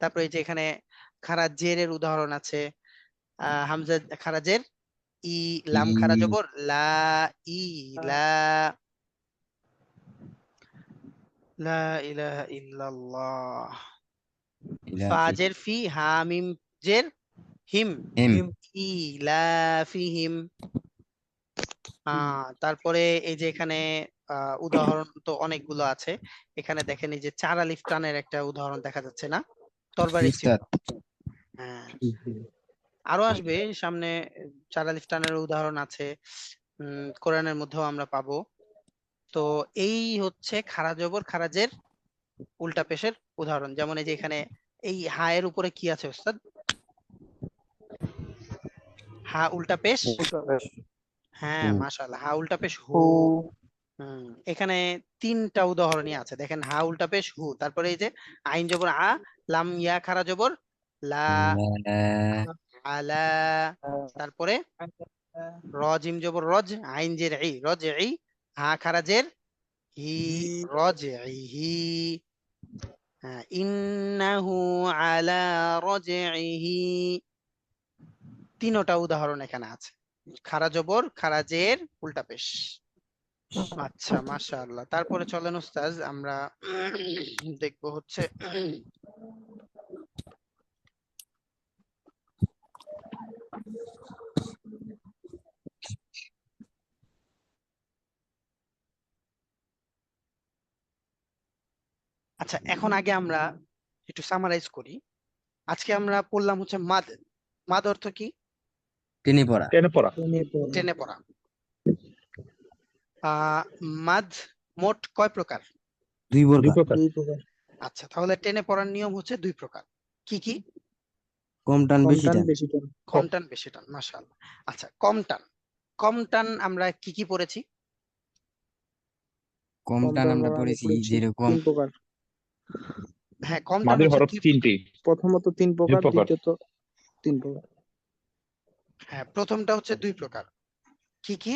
তারপরে এই যে এখানে খারা জেরের উদাহরণ আছে, হামজা খারা জের ই, লাম খারা ই জবর লা, ই লা, লা ইলাহা ইল্লাল্লাহ। ইলাফি ফাজের ফি, হামিম জের হিম, হিম ইলাফিহিম। তারপরে এই যে এখানে উদাহরণ তো অনেকগুলো আছে, এখানে দেখেন এই যে চার আলিফ টানের একটা উদাহরণ দেখা যাচ্ছে না, তরবারি ছিল। উস্তাদ হ্যাঁ, আরো আসবে সামনে, চার আলিফ টানের উদাহরণ আছে, কোরআনের মধ্যেও আমরা পাবো। তো এই হচ্ছে খারা জবর খারাজের উল্টা পেশের উদাহরণ। যেমন এই যে এখানে এই হা এর উপরে কি আছে ওস্তাদ? হা উল্টা পেশ, হ্যাঁ হু মাশাআল্লাহ, হা উল্টা পেশ হু। এখানে তিনটা উদাহরণই আছে, দেখেন হা উল্টা পেশ হু, তারপরে এই যে আইন জবর আ, লাম ইয়া খারা জবর লা, লা আলা, তারপরে র জিম জবর রজ, আইন জের ই, রজ ই, হা খারা জের হি, রজ হি। হ্যাঁ, ইন্নাহু আলা রজইহি, তিনটা উদাহরণ এখানে আছে, খারা জবর খারাজের উল্টা পেশ। আচ্ছা মাশাআল্লাহ। তারপরে চলেন উস্তাজ আমরা দেখবো হচ্ছে আচ্ছা এখন আগে আমরা একটু সামারাইজ করি। আজকে আমরা পড়লাম হচ্ছে মাদ, মাদ অর্থ কি? টেনে পড়া টেনে পড়া। টেনে পড়া। মাদ মোট কয় প্রকার? দুই দুই প্রকার প্রকার। আচ্ছা তাহলে টেনে পড়ার নিয়ম হচ্ছে দুই প্রকার, কি কি? কম টান বেশি টান কম টান বেশি টান, মাশাআল্লাহ। আচ্ছা কম টান, কম টান আমরা কি কি পড়েছি? কম টান আমরা পড়েছি যেরকম হ্যাঁ কম টান মাদের হচ্ছে হরফ তিনটি। প্রথমত তিন দুই প্রকার, প্রকার। দ্বিতীয়ত তিন প্রকার। হ্যাঁ প্রথমটা হচ্ছে দুই প্রকার, কি কি?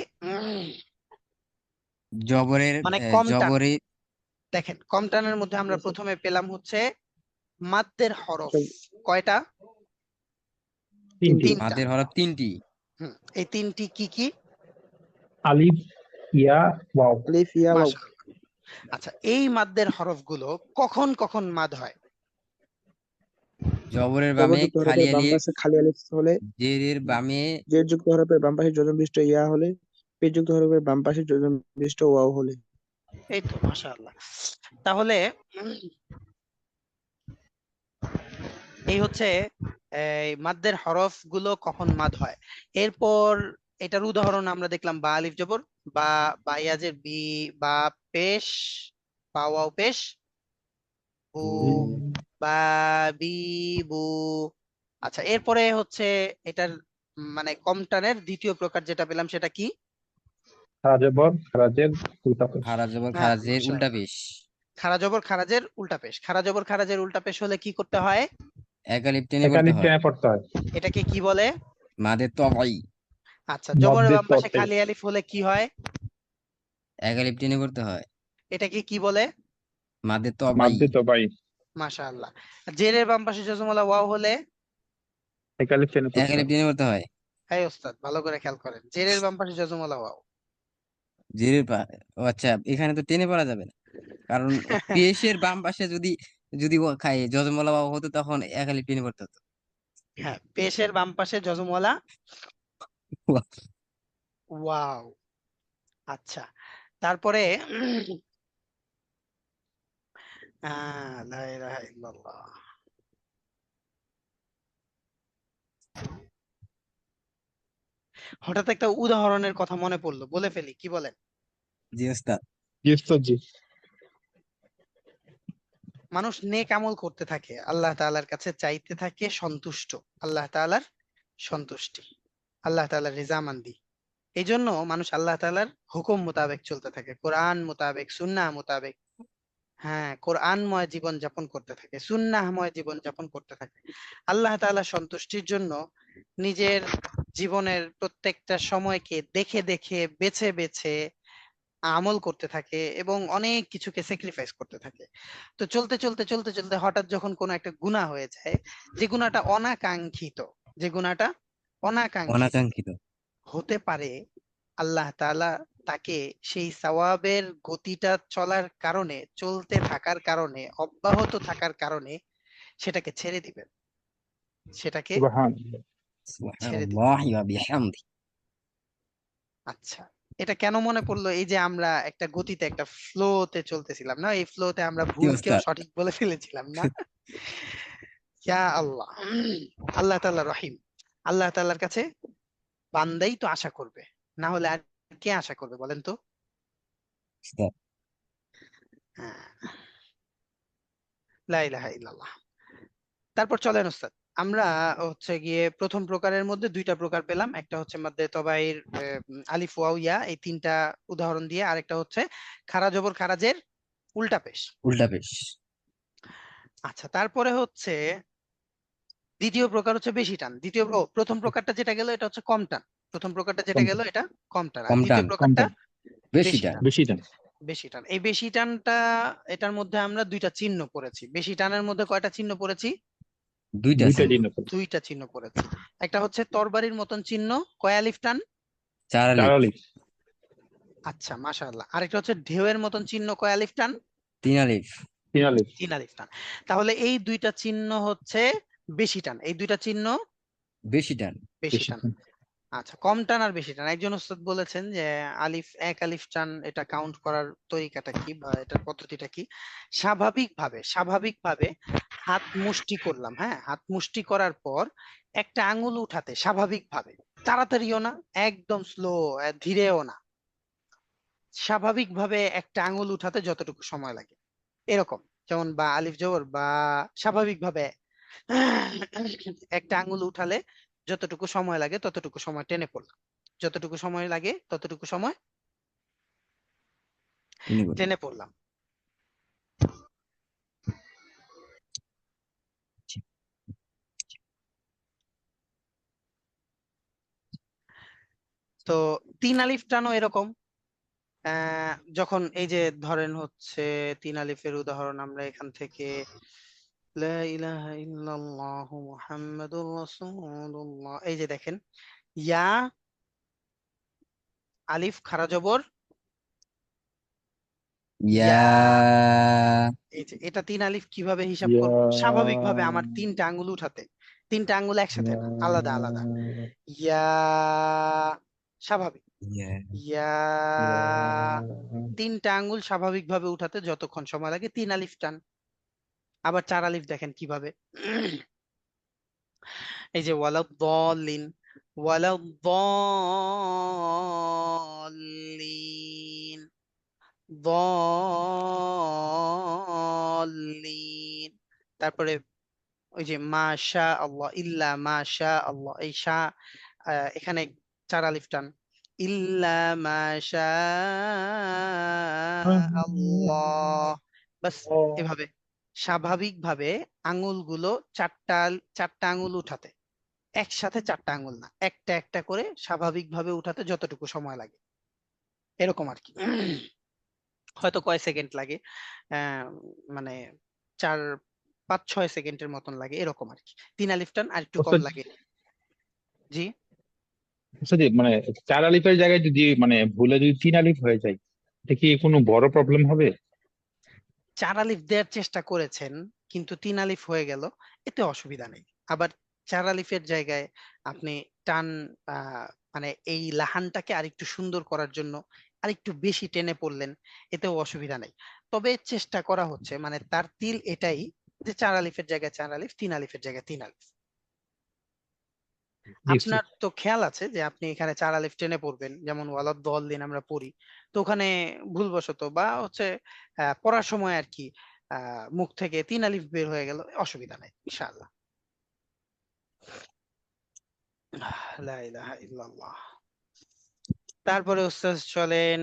জবরের মানে কম টান, জবরে দেখেন কম টানের মধ্যে আমরা প্রথমে পেলাম হচ্ছে মাদ্দের হরফ কয়টা? তিনটি। তিনটা। মাদের হরফ তিনটি, এই তিনটি কি কি? আলিফ, ইয়া, ওয়াও। আলিফ ইয়া ওয়াও। মাশাআল্লাহ। আচ্ছা এই মাদ্দের হরফগুলো কখন কখন মাদ হয়? জবরের বামে জবরযুক্ত খালি হরফের বাম আলিফ, পাশে খালি আলিফ হলে, জেরের বামে জের যুক্ত হরফের বাম পাশে যজমবিষ্ট ইয়া হলে, পেশ যুক্ত হরফের বাম পাশে যজমবিষ্ট ওয়াও হলে। এই তো মাশাআল্লাহ। তাহলে এই হচ্ছে এই মাদ্দের হরফ গুলো কখন মাদ হয়। এরপর এটার উদাহরণ আমরা দেখলাম বা আলিফ জবর বা, বায়াজের বি, বা পেশ, বা ওয়াও পেশ বু, বা বি বু। আচ্ছা এরপরে হচ্ছে এটার মানে কম টানের দ্বিতীয় প্রকার যেটা পেলাম সেটা কি? খারা জবর খারাজের উল্টা পেশ। খারা জবর হ্যাঁ খারাজের উল্টা মাশাআল্লাহ, পেশ, খারা জবর খারাজের উল্টা পেশ। খারা জবর খারাজের উল্টা পেশ হলে কি করতে হয়? এক আলিফ টেনে এক পড়তে আলিফ হয়, টেনে পড়তে হয়। এটাকে কি বলে? মাদের তবাই আচ্ছা জবরের মধ্যে বাম পাশে ততে। খালি আলিফ হলে কি হয়? এক আলিফ টেনে পড়তে হয়, এটাকে কি বলে? মাদের তবাই মাধ্যে তো ভাই মাশাআল্লাহ। জেরের বাম পাশে জজমওয়ালা ওয়াও হলে এক আলিফ টেনে এক পড়তে আলিফ হয়। টেনে পড়তে হয়। হ্যাঁ ওস্তাদ ভালো করে খেয়াল করেন, জেরের বাম পাশে জজমওয়ালা ওয়াও। জেরের ও আচ্ছা এখানে তো টেনে পড়া যাবে না, কারণ পেশের বাম পাশে যদি যদি ও খাই যজমলা বাবা হতো তখন এক আলিফ টেনে পড়তে হতো। হ্যাঁ পেশের বাম পাশে জজমওয়ালা ওয়াও। আচ্ছা তারপরে লা ইলাহা ইল্লাল্লাহ। হঠাৎ একটা উদাহরণের কথা মনে পড়লো, বলে ফেলি, কি বলেন? জি ওস্তাদ। জি ওস্তাদ জি। মানুষ নেক আমল করতে থাকে, আল্লাহ তাআলার কাছে চাইতে থাকে সন্তুষ্ট, আল্লাহ তাআলার সন্তুষ্টি, আল্লাহ তাআলার রিজামান্দি। এই জন্য মানুষ আল্লাহ তাআলার হুকুম মোতাবেক চলতে থাকে, কোরআন মোতাবেক, সুন্নাহ মোতাবেক। হ্যাঁ, কোরআনময় জীবন যাপন করতে থাকে, সুন্নাহময় জীবন যাপন করতে থাকে। আল্লাহ তাআলার সন্তুষ্টির জন্য নিজের জীবনের প্রত্যেকটা সময়কে দেখে দেখে, বেছে বেছে আমল করতে থাকে এবং অনেক কিছুকে স্যাক্রিফাইস করতে থাকে। তো চলতে চলতে চলতে চলতে হঠাৎ যখন কোনো একটা গুনাহ হয়ে যায়, যে গুনাহটা অনাকাঙ্ক্ষিত, যে গুনাহটা অনাকাঙ্ক্ষিত অনাকাঙ্ক্ষিত। হতে পারে, আল্লাহ তাআলা তাকে সেই সওয়াবের গতিটা চলার কারণে, চলতে থাকার কারণে, অব্যাহত থাকার কারণে সেটাকে ছেড়ে দিবেন, সেটাকে সুবহানাল্লাহ। ছেড়ে দিবেন। সুবহানাল্লাহি ওয়া বিহামদি। আচ্ছা, এটা কেন মনে পড়লো? এই যে আমরা একটা গতিতে, একটা ফ্লোতে চলতেছিলাম না, এই ফ্লোতে আমরা জি ভুলকেও ওস্তাদ। সঠিক বলে ফেলেছিলাম না? ইয়া আল্লাহ, আল্লাহ তাআলা রহিম। আল্লাহ তাআলার কাছে বান্দাই তো আশা করবে, না হলে আর কে আশা করবে বলেন তো? ওস্তাদ, হ্যাঁ, লা ইলাহা ইল্লাল্লাহ। তারপর চলেন ওস্তাদ, আমরা হচ্ছে গিয়ে প্রথম প্রকারের মধ্যে দুইটা প্রকার পেলাম, একটা হচ্ছে মাদ্দে তবাইর আলিফ ওয়াও ইয়া, এই তিনটা উদাহরণ দিয়ে, আরেকটা হচ্ছে খারা জবর খারাজের উল্টা পেশ। উল্টা পেশ। আচ্ছা, তারপরে হচ্ছে দ্বিতীয় প্রকার হচ্ছে বেশি টান। প্রথম প্রকারটা যেটা গেল এটা হচ্ছে কম টান, প্রথম প্রকারটা যেটা গেল এটা কম টান, আর কম দ্বিতীয় টান, প্রকারটা বেশি বেশি টান। টান। বেশি টান। বেশি টান, এই বেশি টানটা, এটার মধ্যে আমরা দুইটা চিহ্ন পড়েছি। বেশি টানের মধ্যে কয়টা চিহ্ন পড়েছি? দুইটা দুইটা চিহ্ন। চিহ্ন পড়ছে। দুইটা চিহ্ন পড়েছি। একটা হচ্ছে তরবারির মতন চিহ্ন, কয় আলিফ টান? 4 চার আলিফ। আলিফ। আচ্ছা, মাশাআল্লাহ। আরেকটা হচ্ছে ঢেউয়ের মতন চিহ্ন, কয় আলিফ টান? 3 আলিফ। 3 আলিফ। 3 আলিফ টান। তাহলে এই দুইটা চিহ্ন হচ্ছে বেশি টান, এই দুইটা চিহ্ন বেশি টান। বেশি বেশি টান। টান। আচ্ছা, কম টান আর বেশি টান, একজন উস্তাদ বলেছেন যে এক আলিফ টান, এটা কাউন্ট করার তরিকাটা কি বা এটার পদ্ধতিটা কি? স্বাভাবিকভাবে হাত মুষ্টি করলাম, হ্যাঁ, হাত মুষ্টি করার পর একটা আঙ্গুল উঠাতে স্বাভাবিকভাবে, তাড়াতাড়িও না, একদম স্লো, ধীরেও না, স্বাভাবিকভাবে একটা আঙ্গুল উঠাতে যতটুকু সময় লাগে, এরকম। যেমন বা আলিফ জবর বা, স্বাভাবিকভাবে একটা আঙ্গুল উঠালে যতটুকু সময় লাগে ততটুকু সময় টেনে পড়লাম, যতটুকু সময় লাগে ততটুকু সময় তিনি বলেন। টেনে পড়লাম। তো 3 আলিফ টানও এরকম। যখন এই যে ধরেন হচ্ছে 3 আলিফের উদাহরণ আমরা এখান থেকে, লা ইলাহা ইল্লাল্লাহু মুহাম্মাদুর রাসূলুল্লাহ, এই যে দেখেন, ইয়া আলিফ খারা জবর ইয়া। ইয়া, এই যে এটা 3 আলিফ কিভাবে হিসাব করব? স্বাভাবিকভাবে আমার তিনটা আঙ্গুল উঠাতে, তিনটা আঙ্গুল একসাথে না, আলাদা আলাদা। ইয়া, স্বাভাবিক, ইয়া। ইয়া, তিনটা আঙ্গুল স্বাভাবিকভাবে উঠাতে যতক্ষণ সময় লাগে 3 আলিফ টান। আবার 4 আলিফ দেখেন কিভাবে, এই যে ওয়ালাদ-দাল্লিন, ওয়ালাদ-দাল্লিন, দাল্লিন। তারপরে ওই যে মাশা আল্লাহ, ইল্লা মাশা আল্লাহ, এই এখানে 4 আলিফ টান, ইল্লা মাশা আল্লাহ, বাস। এভাবে স্বাভাবিকভাবে আঙ্গুলগুলো চারটা চারটা আঙ্গুল উঠাতে, একসাথে চারটা আঙ্গুল না, একটা একটা করে স্বাভাবিকভাবে উঠাতে যতটুকু সময় লাগে, এরকম আর কি। হয়তো কয় সেকেন্ড লাগে, আহ মানে 4, 5, 6 সেকেন্ডের মতন লাগে, এরকম আর কি। 3 আলিফ টান আর একটু কম ওস্তাদ, লাগে। জি, ওস্তাদ মানে 4 আলিফের জায়গায় যদি মানে ভুলে যদি 3 আলিফ হয়ে যায়, এটা কি কোনো বড় প্রবলেম হবে? 4 আলিফ দেওয়ার চেষ্টা করেছেন কিন্তু 3 আলিফ হয়ে গেল, এতে অসুবিধা নেই। আবার 4 আলিফের জায়গায় আপনি টান, আহ মানে এই লাহানটাকে আরেকটু সুন্দর করার জন্য আরেকটু বেশি টেনে পড়লেন, এতেও অসুবিধা নেই। তবে চেষ্টা করা হচ্ছে, মানে তার তিল এটাই যে 4 আলিফের জায়গায় 4 আলিফ, 3 আলিফের জায়গায় 3 আলিফ। জি আপনার তো খেয়াল আছে যে আপনি এখানে 4 আলিফ টেনে পড়বেন, যেমন ওয়ালাদ-দাল্লিন আমরা পড়ি, তো ওখানে ভুলবশত বা হচ্ছে পড়ার সময় আর কি, মুখ থেকে 3 আলিফ বের হয়ে গেল, অসুবিধা নাই ইনশাআল্লাহ। লা ইলাহা ইল্লাল্লাহ। তারপরে উস্তাদ চলেন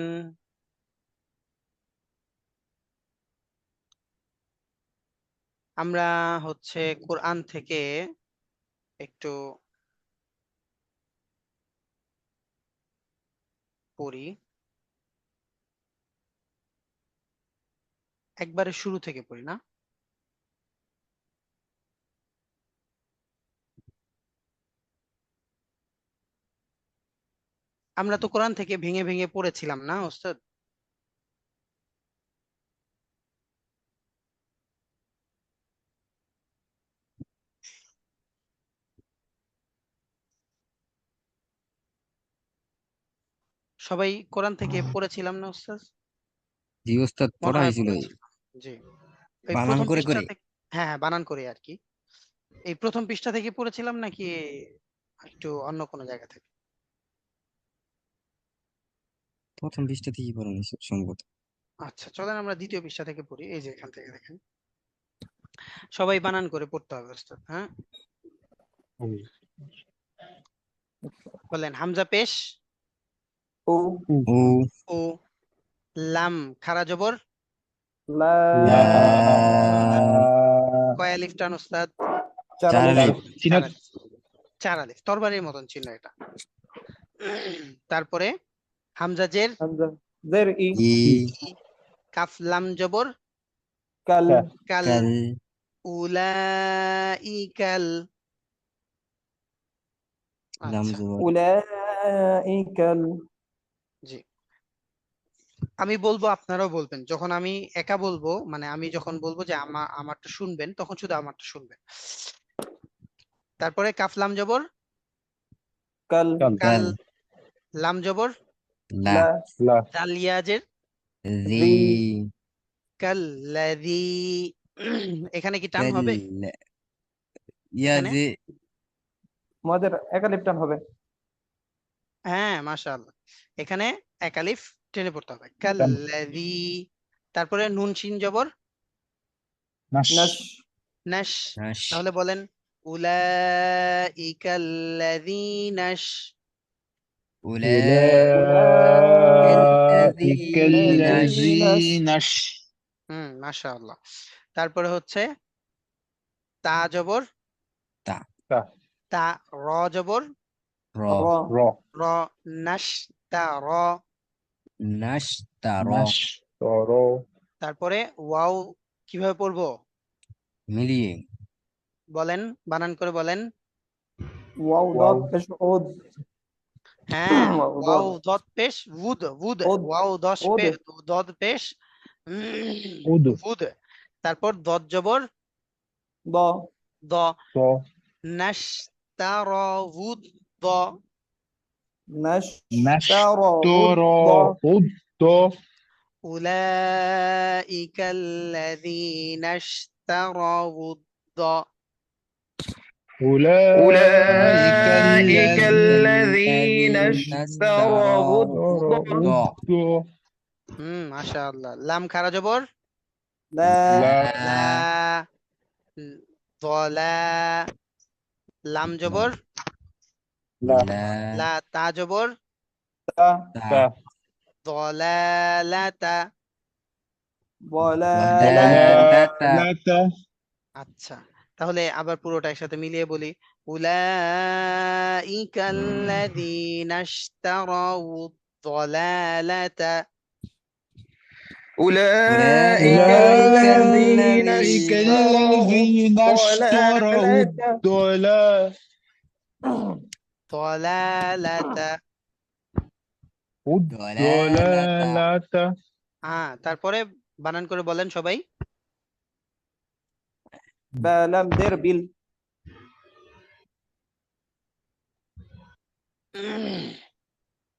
আমরা হচ্ছে কোরআন থেকে একটু পড়ি, একবারে শুরু থেকে পড়ি না? আমরা তো কোরআন থেকে ভেঙে ভেঙে পড়েছিলাম না ওস্তাদ? সবাই কোরআন থেকে পড়েছিলাম না ওস্তাদ? জি ওস্তাদ, মনে পড়া হয় হয়েছিল পড়েছিলাম। জি, এই বানান প্রথম করে পৃষ্ঠা করে। থেকে। হ্যাঁ হ্যাঁ, বানান করে আর কি। এই প্রথম পৃষ্ঠা থেকে পড়েছিলাম নাকি একটু অন্য কোনো জায়গা থেকে? প্রথম পৃষ্ঠা থেকেই পড়া হয়েছে সম্ভবত। আচ্ছা চলেন আমরা দ্বিতীয় পৃষ্ঠা থেকে পড়ি, এই যে এখান থেকে দেখেন, সবাই বানান করে পড়তে হবে ওস্তাদ। হ্যাঁ বলেন, হামজা পেশ, ও ও ও, লাম খারা জবর, লা লা কয় আলিফ টান ওস্তাদ? চার চার আলিফ। আলিফ। চিনা 4 আলিফ, 4 আলিফ, তরবারির মতন চিহ্ন এটা। তারপরে হামজা জের, হামজা জের ই ই ই, কাফ লাম জবর, কাল কাল, কাল উলাইকাল। লাম আচ্ছা জবর উলাইকাল। জি, আমি বলবো আপনারাও বলবেন, যখন আমি একা বলবো, মানে আমি যখন বলবো যে আমারটা শুনবেন, তখন শুধু আমারটা শুনবেন। তারপরে কাফ লাম জবর, কাল কাল, কাল লাম জবর, লা লা লা দাল ইয়াজের, রি রি কাল্লাযী। এখানে কি টান কাল হবে? ইয়া এখানে যে আমাদের এক আলিফ টান হবে। হ্যাঁ মাশাআল্লাহ, এখানে এক আলিফ টেনে পড়তে হবে, টান। কাল্লাযী। তারপরে নুন শিন জবর, নাশ নাশ নাশ। নাশ তাহলে বলেন উলাইকাল্লাযীনাশ। উলাইকাল্লাযীনাশ নাশ মাশাআল্লাহ। তারপরে হচ্ছে তা জবর, তা তা তা, র জবর, র র র র, নাশ তা র। নাশ তা র নাশ তর তারপরে ওয়াও কিভাবে পড়বো মিলিয়ে বলেন, বানান করে বলেন। ওয়াও ওয়াও দত পেশ উদ হ্যাঁ, ওয়াও ওয়াও দত দত পেশ উদ, উদ, উদ ওয়াও উদ দদ পেশ উদ উদ। তারপর দদ জবর, দ দ, ত নাশ তার উদ, দ। নাশ নাশ তার তর দ উদ ত أولئك الذين اشتروا الض. أولئك أولئك الذين الذين اشتروا اشتروا الض ما شاء الله. লাম খারা জবর, لا لا লা, ضلا, লাম জবর, لا লা, তা জবর, تا তা ضلالة। ضلالة ضلالة আচ্ছা, তাহলে আবার পুরোটা একসাথে মিলিয়ে বলি, أولئك الذين اشتروا الضلالة. أولئك الذين أولئك اشتروا الذين اشتروا الضلالة ضلالة. الضلالة তারপরে বানান করে বলেন সবাই। بلم دربل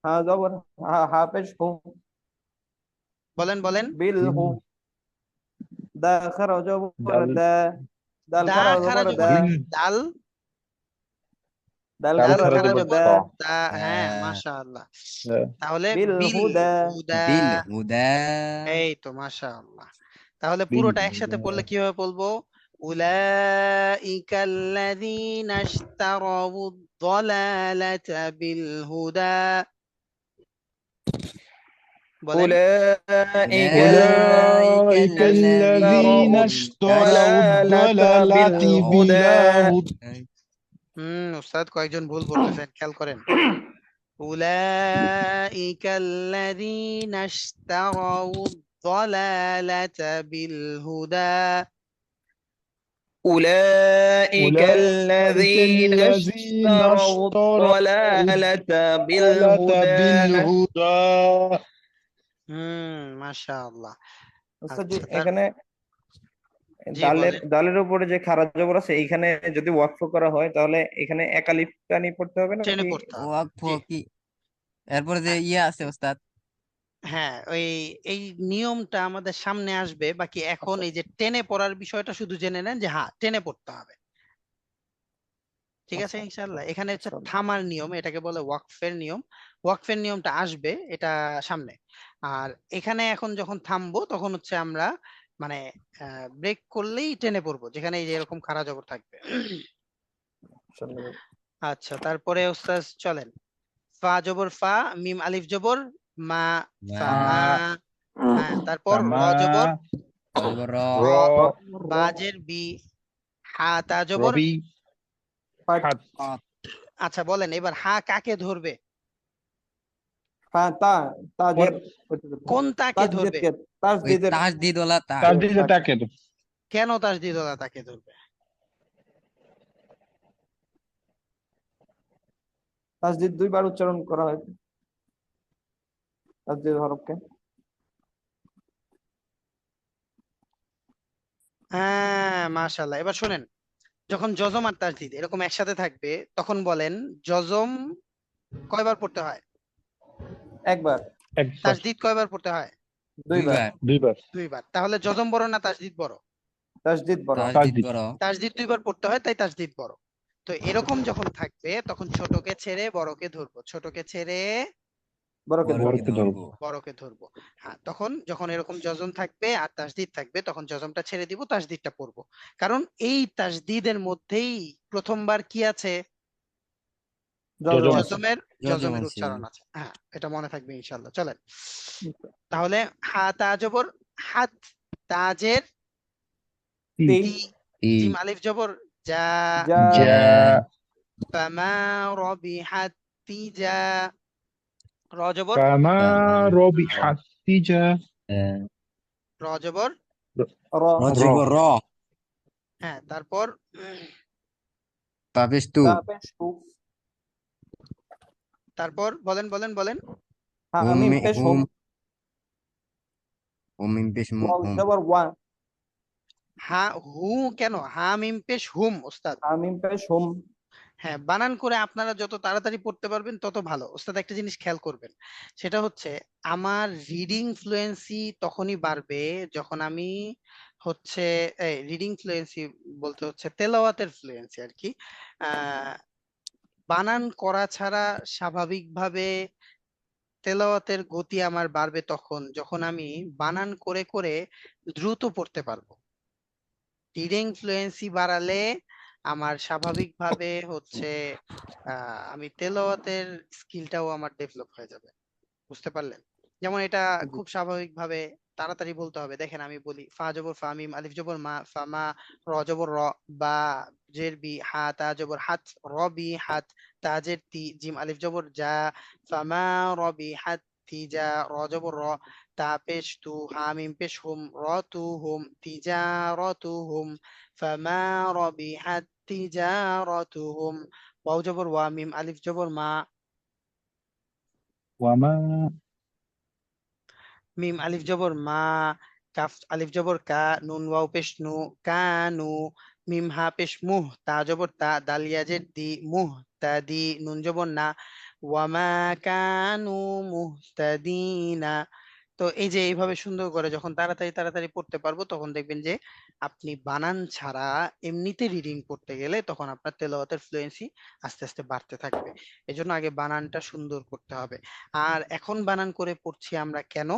ها زبر ها حافظ هو বলেন বলেন। بل هو دا خرج جبر دال دا دال দা خرج খারা جبر জবর, دا দাল, دال দাল خرج খারা جبر জবর, دا দা। হ্যাঁ মাশাআল্লাহ। তাহলে বিল বিল হুদা হুদা। বিল হুদা এই তো মাশাআল্লাহ। তাহলে পুরোটা একসাথে পড়লে কিভাবে বলবো? উলাইকাল্লাযীনা ইশতারাউদ দালালাতা বিল হুদা। বলেন। أولئك أولئك الذين اشتروا الضلالة بالهدى উস্তাদ কয়েকজন ভুল বলতেছেন, খেয়াল করেন। উলাইকাল্লাযীনা ইশতারাউদ দালালাতা বিল হুদা। أولئك الذين اشتروا الضلالة بالهدى بالهدى মাশাআল্লাহ। ওস্তাদ জি, আচ্ছা, এখানে জি দালের বলেন। দালের উপরে যে খাড়া জবর আছে এইখানে যদি ওয়াকফ করা হয় তাহলে এখানে একালিফ টানি পড়তে হবে টেনে নাকি? পড়তে হবে। ওয়াকফ জি, কি? এরপরে যে হ্যাঁ ইয়ে আছে ওস্তাদ, হ্যাঁ, এই নিয়মটা আমাদের সামনে আসবে। বাকি এখন আচ্ছা এই যে টেনে পড়ার বিষয়টা শুধু জেনে নেন যে হ্যাঁ টেনে পড়তে হবে। ঠিক আছে আচ্ছা ইনশাআল্লাহ। এখানে হচ্ছে ইনশাআল্লাহ। থামার নিয়ম, এটাকে বলে ওয়াকফের নিয়ম। ওয়াকফের নিয়মটা আসবে এটা সামনে। আর এখানে এখন যখন থামবো তখন হচ্ছে আমরা মানে ব্রেক করলেই টেনে পড়বো, যেখানে এই যে এরকম খাড়া জবর থাকবে। ইনশাআল্লাহ। আচ্ছা, তারপরে ওস্তাদ চলেন। ফা জবর ফা, মিম আলিফ জবর মা, মা, ফামা। হ্যাঁ, তারপর র كما জবর তারপর র, র, র বাজের বি, হা তা জবর। ربي ফাট حد কত, আচ্ছা বলেন এবার হা কাকে ধরবে? ফা তা তাজের কোন তাকে ধরবে? ওই তাজদিদের তাসদিদ ওলা তা। تجديد تأكد কেন তাসদিদওয়ালা তাকে ধরবে? তাজদিদ দুইবার উচ্চারণ করা হয় তাজদিদ হরফকে। হ্যাঁ মাশাআল্লাহ। এবার শুনেন, যখন জজম আর তাসদিদ এরকম একসাথে থাকবে তখন বলেন জজম কয়বার পড়তে হয়? একবার, أكبر তাসদিদ কয়বার পড়তে হয়? দুইবার। দুইবার। দুইবার দুইবার। তাহলে জজম বড় না তাসদিদ বড়? তাজদিদ বড়। তাসদিদ তাজদিদ বড়। তাসদিদ দুইবার পড়তে হয় তাই তাসদিদ বড়। তো এরকম যখন থাকবে তখন ছোটকে ছেড়ে বড়কে ধরবো, ছোটকে ছেড়ে বড়কে বড়কে ধরবো। বড়কে ধরবো ধরবো। বড়কে ধরবো। হ্যাঁ, তখন যখন এরকম জজম থাকবে আর তাসদিদ থাকবে তখন জজমটা ছেড়ে দিব, তাসদিদটা পড়বো। কারণ এই তাসদিদের মধ্যেই প্রথমবার কি আছে? জজম জজম আছে। আছে জজমের জজম জজমের আছে। উচ্চারণ আছে। হ্যাঁ, এটা মনে থাকবে ইনশাআল্লাহ। চলেন তাহলে হা তা জবর হাত, তাজের তি তি, তি, জিম আলিফ জবর যা, যা যা, ফামা রবিহাত তিজা, র জবর فما فما ربحت تجاه র জবর র রজব র, হ্যাঁ, তারপর পাবেশ তু, তা পেশ তু তারপর বলেন বলেন বলেন। হা হুম মিম পেশ হুম হুম, হুম মিম পেশ মু, ওয়াও হুম। জবর ওয়া হা হু কেন? হা মিম পেশ হুম ওস্তাদ। হা মিম পেশ হুম। হ্যাঁ, বানান করে আপনারা যত তাড়াতাড়ি পড়তে পারবেন তত ভালো। ওস্তাদ একটা জিনিস খেয়াল করবেন, সেটা হচ্ছে আমার রিডিং ফ্লুয়েন্সি তখনই বাড়বে যখন আমি হচ্ছে রিডিং ফ্লুয়েন্সি বলতে হচ্ছে তেলাওয়াতের ফ্লুয়েন্সি আর কি। আহ বানান করা ছাড়া স্বাভাবিকভাবে তেলাওয়াতের গতি আমার বাড়বে তখন যখন আমি বানান করে করে দ্রুত পড়তে পারবো। রিডিং ফ্লুয়েন্সি বাড়ালে আমার স্বাভাবিকভাবে হচ্ছে আমি তেলাওয়াতের স্কিলটাও আমার ডেভেলপ হয়ে যাবে। বুঝতে পারলেন? যেমন এটা খুব স্বাভাবিকভাবে তাড়াতাড়ি বলতে হবে। দেখেন আমি বলি ফা জবর ফা, মিম আলিফ জবর মা, ফামা, র জবর র, বা জের বি, হা তা জবর হাত, রবি হাত, তাজের তি, জিম আলিফ জবর যা, ফামা রবি হাত তিজা, র জবর র, তা পেশ তু, হা মিম পেশ হুম, র তু হুম, তিজা র তু হুম, ফামা রবি হাত তিজা র তু হুম, ওয়াও জবর ওয়া, মিম আলিফ জবর মা, وما মিম আলিফ জবর মা, কাফ আলিফ জবর কা, নুন ওয়াও পেশ নু, কানু, মিম হা পেশ মুহ, তা জবর তা, দাল ইয়াজের দি, মুহ তাদি, নুন জবর না, ওয়ামা কানু মুহতাদিনা। তো এই যে এইভাবে সুন্দর করে যখন তাড়াতাড়ি তাড়াতাড়ি পড়তে পারবো তখন দেখবেন যে আপনি বানান ছাড়া এমনিতে রিডিং পড়তে গেলে তখন আপনার তেলাওয়াতের ফ্লুয়েন্সি আস্তে আস্তে বাড়তে থাকবে। এজন্য আগে বানানটা সুন্দর করতে হবে। আর এখন বানান করে পড়ছি আমরা কেন?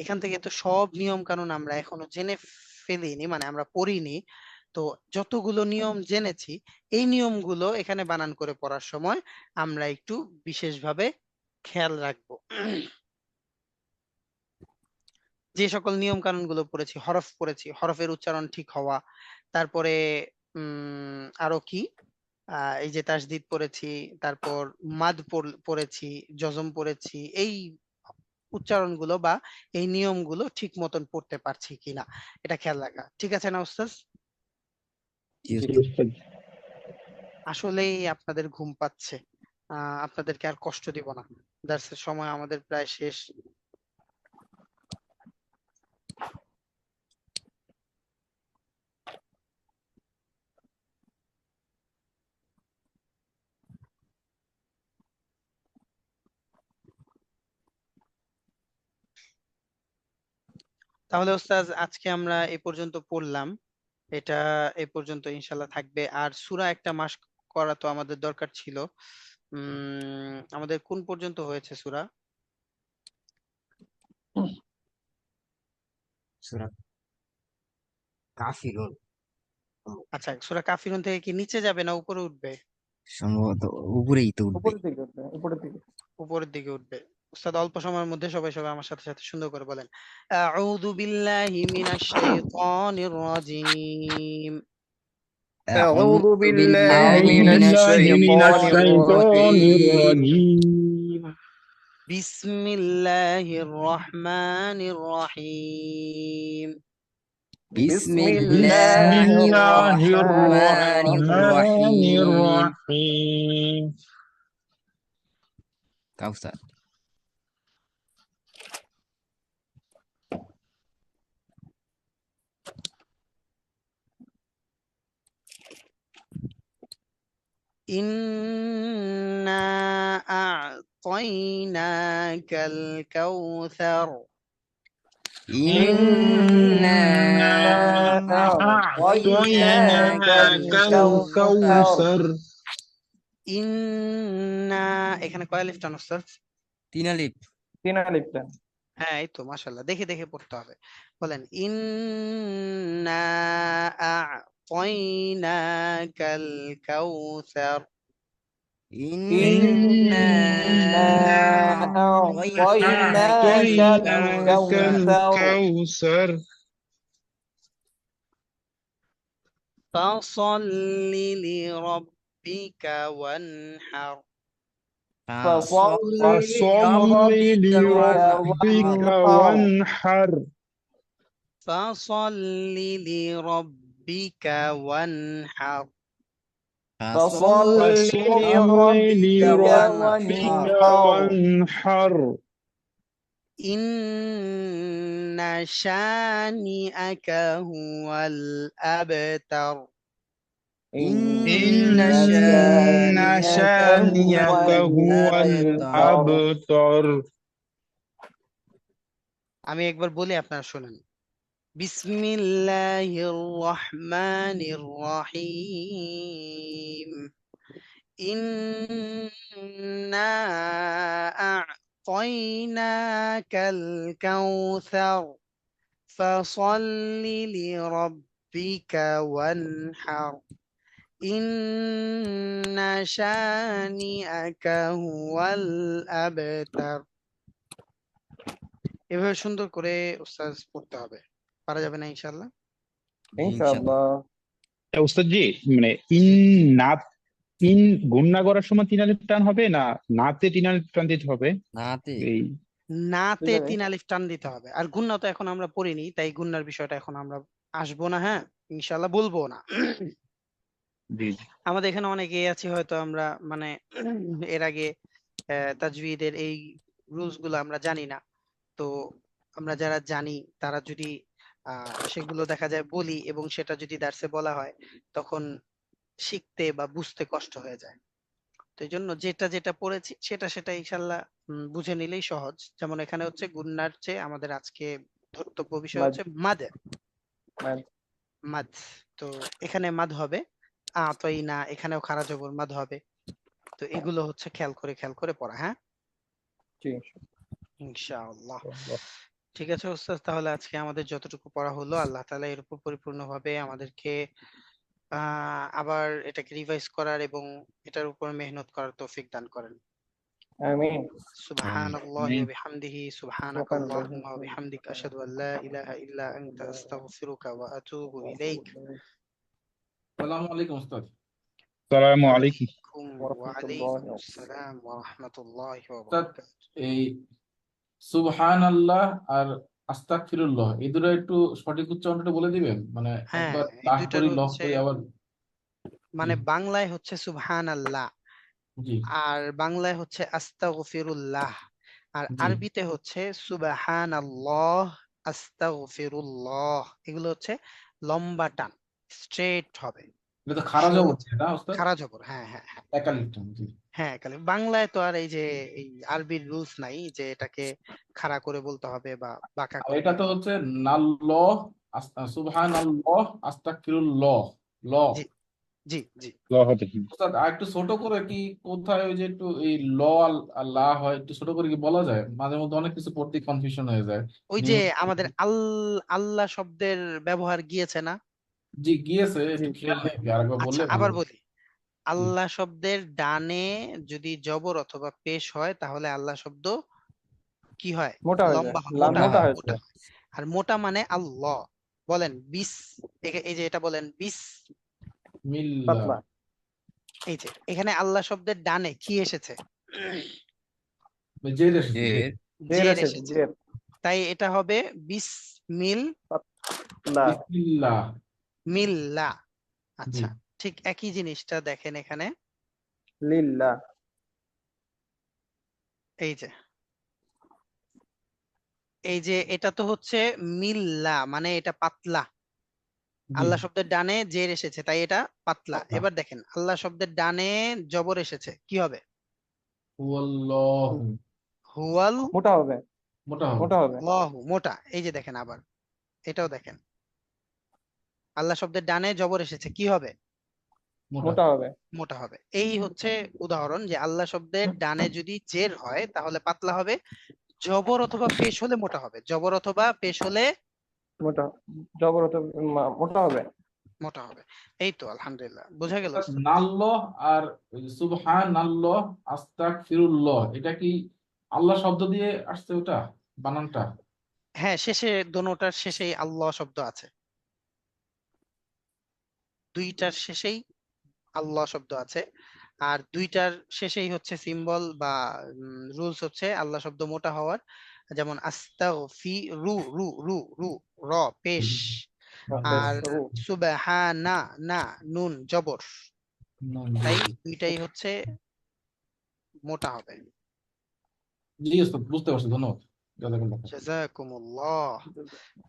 এখান থেকে তো সব নিয়ম কানুন আমরা এখনো জেনে ফেলিনি, মানে আমরা পড়িনি। তো যতগুলো নিয়ম জেনেছি এই নিয়মগুলো এখানে বানান করে পড়ার সময় আমরা একটু বিশেষভাবে খেয়াল রাখবো। যে সকল নিয়ম কানুন গুলো পড়েছি, হরফ পড়েছি, হরফের উচ্চারণ ঠিক হওয়া, তারপরে আরো কি, এই যে তাসদিদ পড়েছি, তারপর মাদ পড়েছি, জজম পড়েছি, এই উচ্চারণগুলো বা এই নিয়মগুলো ঠিক মতন পড়তে পারছি কিনা এটা খেয়াল রাখা, ঠিক আছে না উস্তাদ? জি জি উস্তাদ। উস্তাদ। আসলেই আপনাদের ঘুম পাচ্ছে, আপনাদেরকে আর কষ্ট দিব না, দার্সের সময় আমাদের প্রায় শেষ। তাহলে ওস্তাদ আজকে আমরা এ পর্যন্ত পড়লাম, এটা এ পর্যন্ত ইনশাল্লাহ থাকবে। আর সূরা একটা মাস করা তো আমাদের দরকার ছিল। আমাদের কোন পর্যন্ত হয়েছে সূরা? সূরা কাফিরুন আচ্ছা, সূরা কাফিরুন থেকে কি নিচে যাবে না উপরে উঠবে? সম্ভবত উপরেই তো উঠবে। উপরের দিকে উঠবে, উপরের দিকে। উপরের দিকে উঠবে। উস্তাদ অল্প সময়ের মধ্যে সবাই সবাই আমার সাথে সাথে সুন্দর করে বলেন, আউযু বিল্লাহি মিনাশ শাইতানির রাজিম। أعوذ بالله بالله من من بالله من الشيطان الشيطان الرجيم الرجيم. বিসমিল্লাহির রহমানির রহিম। بسم بسم بسم الله الله الله الرحمن الرحمن الرحيم. الرحيم. কাউসার। إنا أعطيناك الكوثر. إنا أعطيناك أعطيناك الكوثر الكوثر. ইন্না এখানে কয় আলিফ টান উস্তাদ? 3 আলিফ। 3 আলিফ টান। হ্যাঁ এই তো মাশাআল্লাহ, দেখে দেখে পড়তে হবে। বলেন ইন্না আ'তাইনাকাল কাউসার। إنا إنا أعطيناك أعطيناك الكوثر الكوثر. فصل لربك وانحر. فصل فصل لربك وانحر. فصل لربك وانحر. فصل لربك وانحر. إن شانئك هو الأبتر. إن شانئك هو الأبتر. আমি একবার বলি আপনারা শুনেন। বিসমিল্লাহির রহমানির রহিম। ইন্না আ'তাইনাকাল কাউসার ফাসাল্লি লিরাব্বিকা ওয়ানহার। ইন্না শানিআকা হুয়াল আবতার। এভাবে সুন্দর করে উস্তাদ পড়তে হবে, পারা যাবে না ইনশাআল্লাহ? ইনশাআল্লাহ। উস্তাদ জি, মানে ইন গুণনা করার সময় 3 আলিফ টান হবে না নাতে 3 আলিফ টান দিতে হবে? নাতে এই নাতে 3 আলিফ টান দিতে হবে। আর গুণনা তো এখন আমরা পড়িনি, তাই গুণনার বিষয়টা এখন আমরা আসবো না, হ্যাঁ ইনশাআল্লাহ বলবো না। জি জি। আমাদের এখানে অনেকে আছে হয়তো আমরা মানে এর আগে তাজউইদের এই রুলস গুলো আমরা জানি না। তো আমরা যারা জানি তারা যদি সেগুলো দেখা যায় বলি এবং সেটা যদি দার্সে বলা হয় তখন শিখতে বা বুঝতে কষ্ট হয়ে যায়। তো এই জন্য যেটা যেটা পড়েছি সেটা ইনশাল্লাহ বুঝে নিলেই সহজ। যেমন এখানে হচ্ছে গুন্নার চেয়ে আমাদের আজকে ধর্তব্য বিষয় হচ্ছে মাদে, মাদ। তো এখানে মাদ হবে, আতইনা, এখানেও খারা জবর মাদ হবে। তো এগুলো হচ্ছে খেয়াল করে পড়া, হ্যাঁ জি ইনশাআল্লাহ। ঠিক আছে ওস্তাদ, তাহলে আজকে আমাদের যতটুকু পড়া হলো আল্লাহ তাআলা এর উপর পরিপূর্ণভাবে আমাদেরকে আবার এটাকে রিভাইজ করার এবং এটার উপর মেহনত করার তৌফিক দান করেন। আমিন। সুবহানাল্লাহি ওয়া বিহামদিহি সুবহানাকাল্লাহুম্মা ওয়া বিহামদিকা আশহাদু আল লা ইলাহা ইল্লা আনতা আস্তাগফিরুকা ওয়া আতুবু ইলাইক। আসসালামু আলাইকুম ওস্তাদ। আসসালামু আলাইকুম। ওয়া আলাইকুম আসসালাম ওয়া রাহমাতুল্লাহি ওয়া ওস্তাদ, বারাকাতুহু। এই সুবহানাল্লাহ আর আস্তাগফিরুল্লাহ এই দুটো একটু সঠিক উচ্চারণটা বলে দিবেন? মানে হ্যাঁ, একবার এই লাহ দুইটার করি লহ হচ্ছে করি আবার। মানে জি বাংলায় হচ্ছে সুবহানাল্লাহ জি আর বাংলায় হচ্ছে আস্তাগফিরুল্লাহ, আর জি। আরবিতে হচ্ছে সুবহানাল্লাহ আস্তাগফিরুল্লাহ। এগুলো হচ্ছে লম্বা টান, স্ট্রেট হবে, এটা তো খারা সরু, জবর না ওস্তাদ? খাড়া জবর। হ্যাঁ হ্যাঁ হ্যাঁ একালিফ টান। জি। হ্যাঁ, কালে বাংলায় তো আর এই যে এই আরবির রুলস নাই যে এটাকে খাড়া করে বলতে হবে বা বাঁকা আর করে এটা তো বলতে হবে। হচ্ছে নাল্লাহ সুবহানাল্লাহ আস্তাগফিরুল্লাহ ল। জি জি জি। ওস্তাদ আর একটু ছোট করে কি কোথায় ওই যে একটু এই ল আর লা হয় একটু ছোট করে কি বলা যায়? মাঝে মধ্যে অনেক কিছু পড়তে কনফিউশন হয়ে যায়। ওই যে নিয়ম। আমাদের আল্লাহ শব্দের ব্যবহার গিয়েছে না? জি গিয়েছে, একটু খেয়াল নেই কি, আরেকবার আচ্ছা বললে ভালো আবার হতো। বলি, জি আল্লাহ শব্দের ডানে যদি জবর অথবা পেশ হয় তাহলে আল্লাহ শব্দ কি হয়? মোটা হয়ে যায়, লম্বা হয়, লাম মোটা মোটা হয়, হয়ে মোটা যায়। হয়। আর মোটা মানে আল্লাহ। বলেন বিস, এই যে এটা বলেন বিস। মিল্লা। পাতলা। এই যে এখানে আল্লাহ শব্দের ডানে কি এসেছে? জের এসেছে, জের। এর জের জের এসেছে, এসেছে, জের। তাই এটা হবে বিসমিল পাতলা। বিসমিল্লাহ। মিল্লা। জি আচ্ছা, ঠিক একই জিনিসটা দেখেন এখানে। লিল্লাহ। এই যে এটা তো হচ্ছে মিল্লা, মানে এটা পাতলা। জি। আল্লাহ শব্দের ডানে জের এসেছে তাই এটা পাতলা। আচ্ছা। এবার দেখেন আল্লাহ শব্দের ডানে জবর এসেছে, কি হবে? হুয়াল্লাহু। হুয়াল মোটা হবে, মোটা হবে। মোটা হবে। লাহু, মোটা। এই যে দেখেন আবার এটাও দেখেন, আল্লাহ শব্দের ডানে জবর এসেছে, কি হবে? মোটা। মোটা হবে। মোটা হবে। এই হচ্ছে উদাহরণ যে আল্লাহ শব্দের ডানে যদি জের হয় তাহলে পাতলা হবে, জবর অথবা পেশ হলে মোটা হবে, জবর অথবা পেশ হলে মোটা। জবর হতে মোটা হবে। মোটা হবে। এই তো আলহামদুলিল্লাহ, বোঝা গেল অর্থাৎ উস্তাদ? নাল্লাহ আর সুবহানাল্লাহ আস্তাগফিরুল্লাহ এটা কি আল্লাহ শব্দ দিয়ে আসছে ওটা বানানটা? হ্যাঁ, শেষে দোনোটার শেষেই আল্লাহ শব্দ আছে, দুইটার শেষেই আল্লাহ শব্দ আছে। আর দুইটার শেষেই হচ্ছে সিম্বল বা রুলস হচ্ছে আল্লাহ শব্দ মোটা হওয়ার। যেমন আস্তাগফি রু রু রু রু, র পেশ। বেশ। আর সুবহানা না নুন জবর, তাই দুইটাই হচ্ছে মোটা হবে। জি ওস্তাদ, বুঝতে পারছি, ধন্যবাদ। জাযাকাল্লাহ খাইর। জাযাকুমুল্লাহ।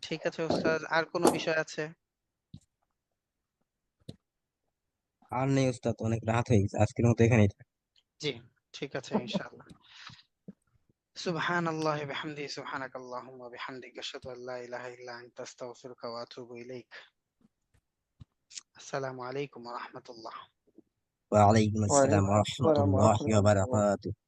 ঠিক আছে ওস্তাদ, আর কোনো বিষয় আছে? আর নেই উস্তাদ, অনেক রাত হয়ে গেছে, আজকের মতো এখানেই থাক। জি, ঠিক আছে ইনশাআল্লাহ। সুবহানাল্লাহি ওয়া বিহামদিহি সুবহানাকাল্লাহুম্মা ওয়া বিহামদিকা আশহাদু আল্লা ইলাহা ইল্লা আনতা আস্তাগফিরুকা ওয়া আতুবু ইলাইক। আসসালামু আলাইকুম ওয়া রাহমাতুল্লাহ। ওয়া আলাইকুম আসসালাম ওয়ালাইকুম ওয়া আসসালাম ওয়া রাহমাতুল্লাহি ওয়া রাহমাতুল্লাহ। বারাকাতুহু।